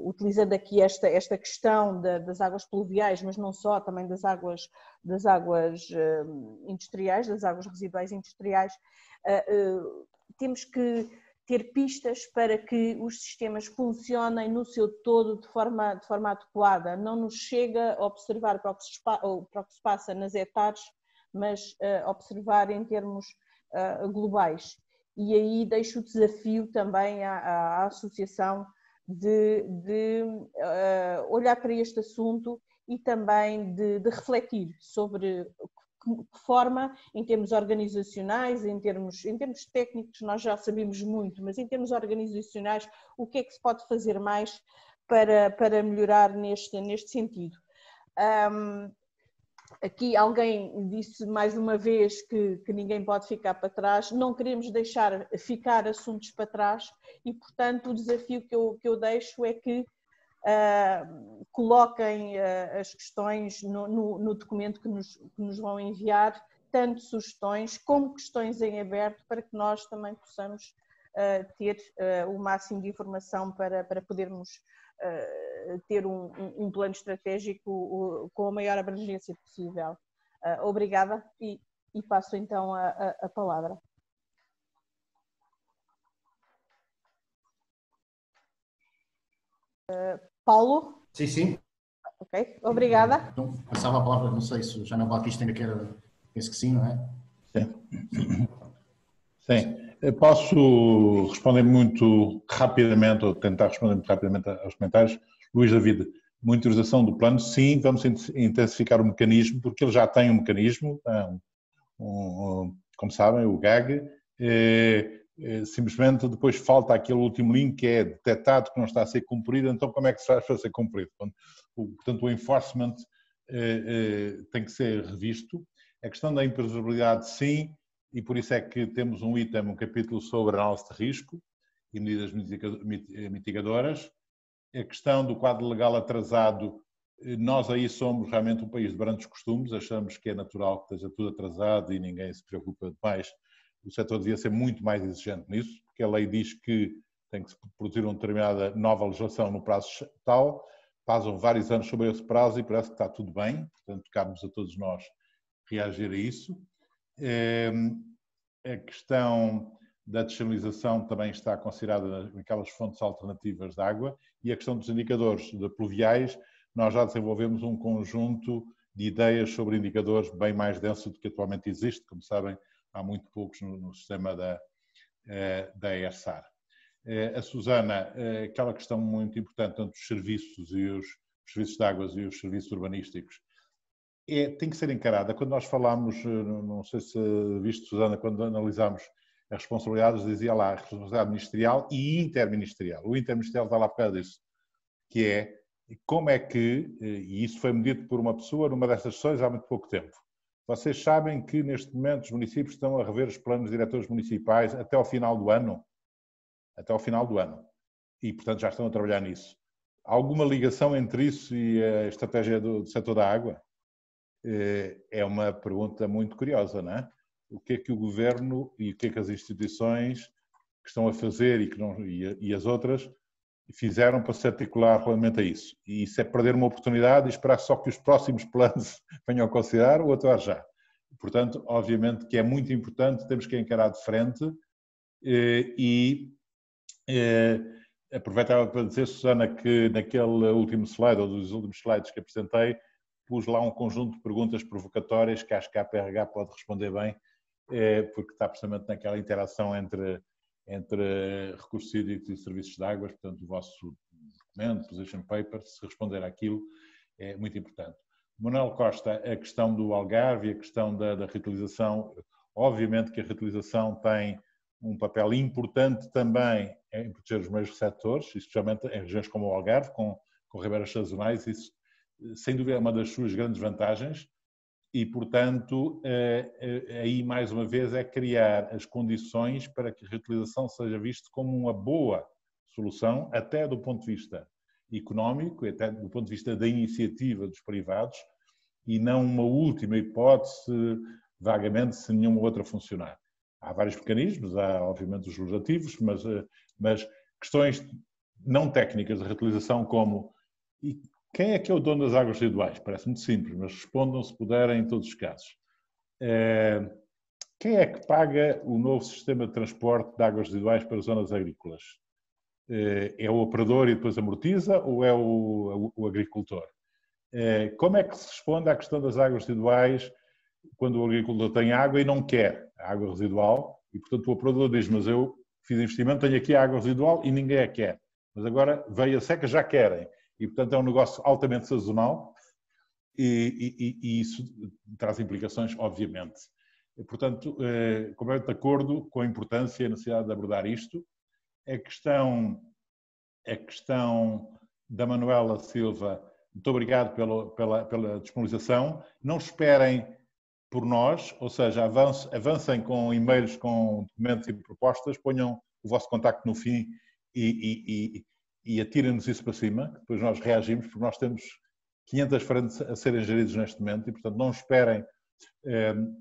utilizando aqui esta questão das águas pluviais, mas não só, também das águas industriais, das águas residuais industriais, temos que ter pistas para que os sistemas funcionem no seu todo de forma adequada. Não nos chega a observar para o que se passa nas hectares, mas observar em termos globais. E aí deixo o desafio também à associação de olhar para este assunto e também de refletir sobre que forma, em termos organizacionais, em termos técnicos, nós já sabemos muito, mas em termos organizacionais, o que é que se pode fazer mais para melhorar neste sentido? Aqui alguém disse mais uma vez que ninguém pode ficar para trás, não queremos deixar ficar assuntos para trás e, portanto, o desafio que eu deixo é que coloquem as questões no documento que nos vão enviar, tanto sugestões como questões em aberto, para que nós também possamos ter o máximo de informação para podermos ter um plano estratégico com a maior abrangência possível. Obrigada e passo então a palavra. Paulo? Sim, sim. Ok, obrigada. Então, passava a palavra, não sei se o Jana Batista ainda quer, penso que sim, não é? Sim. Sim. Posso responder muito rapidamente, ou tentar responder muito rapidamente aos comentários. Luís David, monitorização do plano, sim, vamos intensificar o mecanismo, porque ele já tem um mecanismo, como sabem, o GAG, simplesmente depois falta aquele último link que é detectado que não está a ser cumprido, então como é que se faz para ser cumprido? Portanto, o enforcement tem que ser revisto. A questão da imprevisibilidade, sim, e por isso é que temos um item, um capítulo sobre análise de risco e medidas mitigadoras. A questão do quadro legal atrasado, nós aí somos realmente um país de grandes costumes, achamos que é natural que esteja tudo atrasado e ninguém se preocupa demais. O setor devia ser muito mais exigente nisso, porque a lei diz que tem que se produzir uma determinada nova legislação no prazo tal, passam vários anos sobre esse prazo e parece que está tudo bem, portanto cabe-nos a todos nós reagir a isso. A questão da desalinização também está considerada naquelas fontes alternativas de água e a questão dos indicadores de pluviais, nós já desenvolvemos um conjunto de ideias sobre indicadores bem mais denso do que atualmente existe, como sabem, há muito poucos no sistema da ESAR. A Susana, aquela questão muito importante, tanto os serviços de águas e os serviços urbanísticos, tem que ser encarada. Quando nós falamos, não sei se viste, Susana, quando analisámos as responsabilidades, dizia lá a responsabilidade ministerial e interministerial. O interministerial está lá por causa disso, que é como é que, e isso foi medido por uma pessoa numa destas sessões há muito pouco tempo, Vocês sabem que neste momento os municípios estão a rever os planos diretores municipais até ao final do ano? Até ao final do ano. E, portanto, já estão a trabalhar nisso. Há alguma ligação entre isso e a estratégia do setor da água? É uma pergunta muito curiosa, não é? O que é que o Governo e o que é que as instituições que estão a fazer e as outras fizeram para se articular relativamente a isso? E isso é perder uma oportunidade e esperar só que os próximos planos venham a considerar ou atuar já. Portanto, obviamente que é muito importante, temos que encarar de frente aproveitava para dizer, Susana, que naquele último slide, ou dos últimos slides que apresentei, pus lá um conjunto de perguntas provocatórias que acho que a APRH pode responder bem, porque está precisamente naquela interação entre recursos hídricos e serviços de águas, portanto o vosso documento, position paper, se responder àquilo é muito importante. Manuel Costa, a questão do Algarve e a questão da reutilização, obviamente que a reutilização tem um papel importante também em proteger os meios receptores, especialmente em regiões como o Algarve, com ribeiras sazonais, isso sem dúvida é uma das suas grandes vantagens e, portanto, aí mais uma vez é criar as condições para que a reutilização seja vista como uma boa solução, até do ponto de vista económico, até do ponto de vista da iniciativa dos privados e não uma última hipótese, vagamente, se nenhuma outra funcionar. Há vários mecanismos, há obviamente os legislativos, mas questões não técnicas de reutilização como quem é que é o dono das águas residuais? Parece muito simples, mas respondam se puderem em todos os casos. Quem é que paga o novo sistema de transporte de águas residuais para zonas agrícolas? É o operador e depois amortiza ou é o agricultor? Como é que se responde à questão das águas residuais quando o agricultor tem água e não quer a água residual e, portanto, o operador diz, mas eu fiz investimento, tenho aqui a água residual e ninguém a quer. Mas agora veio a seca, já querem. E, portanto, é um negócio altamente sazonal e isso traz implicações, obviamente. E, portanto, completamente de acordo com a importância e a necessidade de abordar isto. A questão da Manuela Silva, muito obrigado pela disponibilização. Não esperem por nós, ou seja, avancem com e-mails, com documentos e propostas, ponham o vosso contacto no fim e atirem-nos isso para cima, depois nós reagimos, porque nós temos 500 frentes a serem geridos neste momento e, portanto, não esperem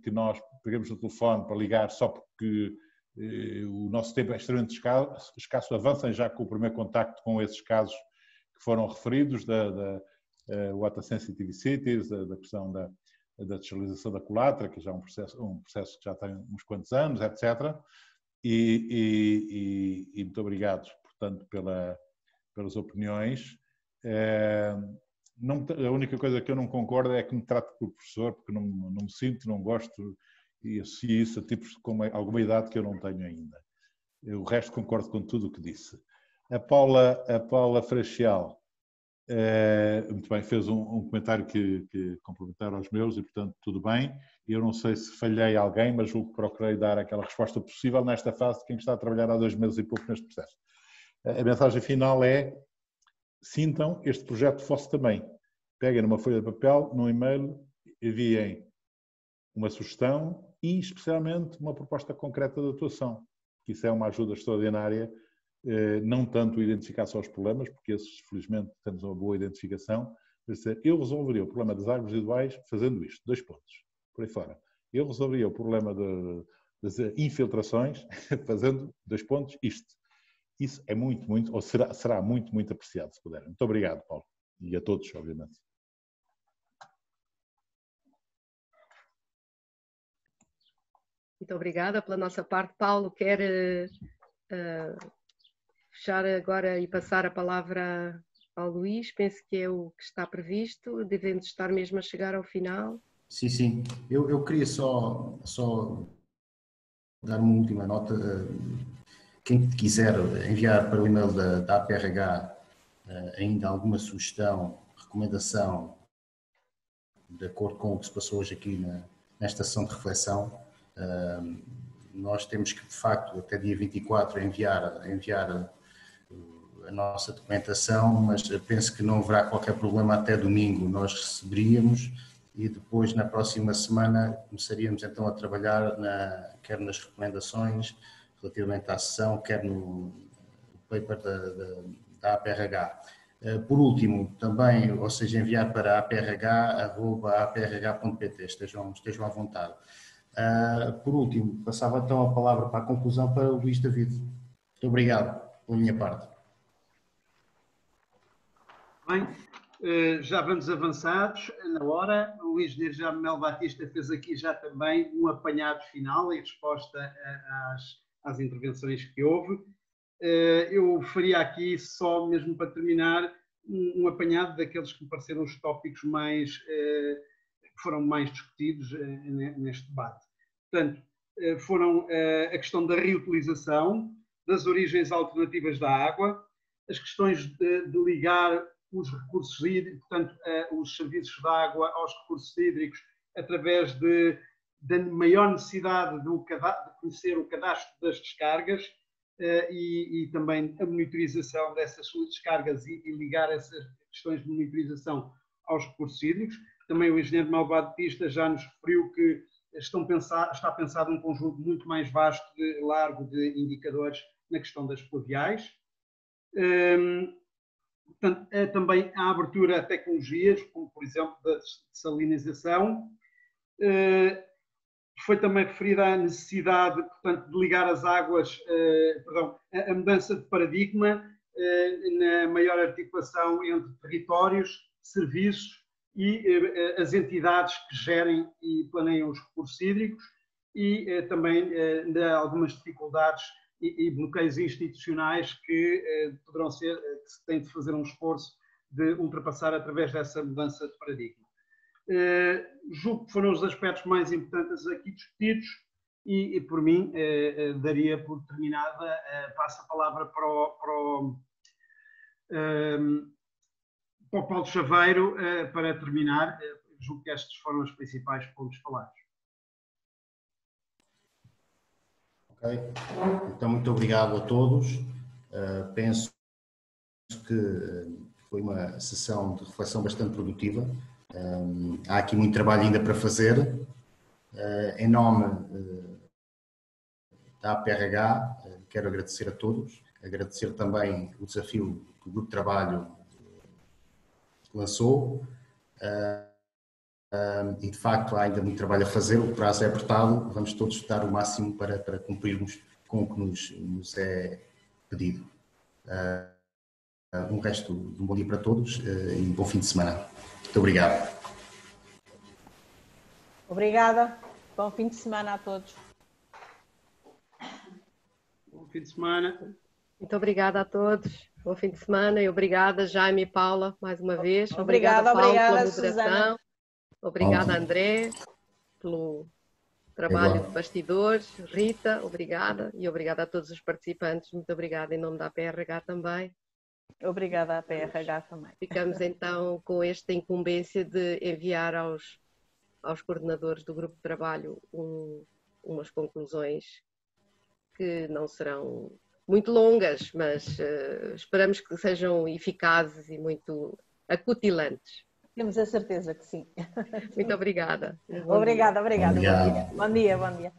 que nós peguemos o telefone para ligar só porque o nosso tempo é extremamente escasso, avancem já com o primeiro contacto com esses casos que foram referidos, da Water Sensitive Cities, da questão da dessalinização da culatra, que já é um processo que já tem uns quantos anos, etc. E muito obrigado, portanto, pelas opiniões. A única coisa que eu não concordo é que me trate por professor, porque não me sinto, não gosto e associo isso a tipos com alguma idade que eu não tenho ainda. O resto concordo com tudo o que disse. A Paula Frachial, muito bem, fez um comentário que complementaram aos meus e, portanto, tudo bem. Eu não sei se falhei a alguém, mas procurei dar aquela resposta possível nesta fase de quem está a trabalhar há 2 meses e pouco neste processo. A mensagem final é: sintam este projeto vosso também. Peguem numa folha de papel, num e-mail, enviem uma sugestão e, especialmente, uma proposta concreta de atuação. Isso é uma ajuda extraordinária. Não tanto identificar só os problemas, porque esses, felizmente, temos uma boa identificação. Eu resolveria o problema das águas residuais fazendo isto, 2 pontos, por aí fora. Eu resolveria o problema das infiltrações fazendo 2 pontos, isto. Isso é muito, muito, ou será muito, muito apreciado, se puderem. Muito obrigado, Paulo. E a todos, obviamente. Muito obrigada pela nossa parte. Paulo, quer fechar agora e passar a palavra ao Luís? Penso que é o que está previsto. Devemos estar mesmo a chegar ao final. Sim, sim. Eu queria só dar uma última nota. Quem quiser enviar para o e-mail da APRH ainda alguma sugestão, recomendação, de acordo com o que se passou hoje aqui nesta sessão de reflexão, nós temos que, de facto, até dia 24 enviar a nossa documentação, mas penso que não haverá qualquer problema, até domingo nós receberíamos e depois na próxima semana começaríamos então a trabalhar quer nas recomendações relativamente à sessão, quer no paper da APRH. Por último, também, ou seja, enviar para aprh@aprh.pt, estejam à vontade. Por último, passava então a palavra para a conclusão para o Luís David. Muito obrigado, pela minha parte. Bem, já vamos avançados na hora. O engenheiro Jamel Batista fez aqui já também um apanhado final em resposta às intervenções que houve. Eu faria aqui só mesmo para terminar um apanhado daqueles que me pareceram os tópicos que foram mais discutidos neste debate. Portanto, foram a questão da reutilização, das origens alternativas da água, as questões de ligar os recursos hídricos, portanto, os serviços de água aos recursos hídricos, através da maior necessidade de conhecer o cadastro das descargas e também a monitorização dessas descargas e ligar essas questões de monitorização aos recursos hídricos. Também o engenheiro Jamel Batista já nos referiu que está pensado um conjunto muito mais vasto de largo de indicadores na questão das pluviais. Portanto, também a abertura a tecnologias, como por exemplo da dessalinização. Foi também referida a necessidade, portanto, de ligar as águas, a mudança de paradigma na maior articulação entre territórios, serviços e as entidades que gerem e planeiam os recursos hídricos e também de algumas dificuldades e bloqueios institucionais que poderão ser, que se tem de fazer um esforço de ultrapassar através dessa mudança de paradigma. Julgo que foram os aspectos mais importantes aqui discutidos e por mim, daria por terminada, passo a palavra para o Paulo Chaveiro para terminar. Julgo que estes foram os principais pontos falados. Ok, então muito obrigado a todos. Penso que foi uma sessão de reflexão bastante produtiva. Há aqui muito trabalho ainda para fazer. Em nome da APRH, quero agradecer a todos, agradecer também o desafio que o Grupo de Trabalho lançou. E de facto há ainda muito trabalho a fazer, o prazo é apertado, vamos todos dar o máximo para cumprirmos com o que nos é pedido. Um resto de um bom dia para todos e um bom fim de semana. Muito obrigado. Obrigada. Bom fim de semana a todos. Bom fim de semana. Muito obrigada a todos. Bom fim de semana e obrigada, Jaime e Paula, mais uma vez. Obrigada, Paulo, obrigada, pela moderação. Susana. Obrigada, André, pelo trabalho de bastidores. Rita, obrigada. E obrigada a todos os participantes. Muito obrigada em nome da APRH também. Obrigada à APRH também. Ficamos então com esta incumbência de enviar aos coordenadores do grupo de trabalho umas conclusões que não serão muito longas, mas esperamos que sejam eficazes e muito acutilantes. Temos a certeza que sim. Muito obrigada. Obrigada. Obrigado. Bom dia.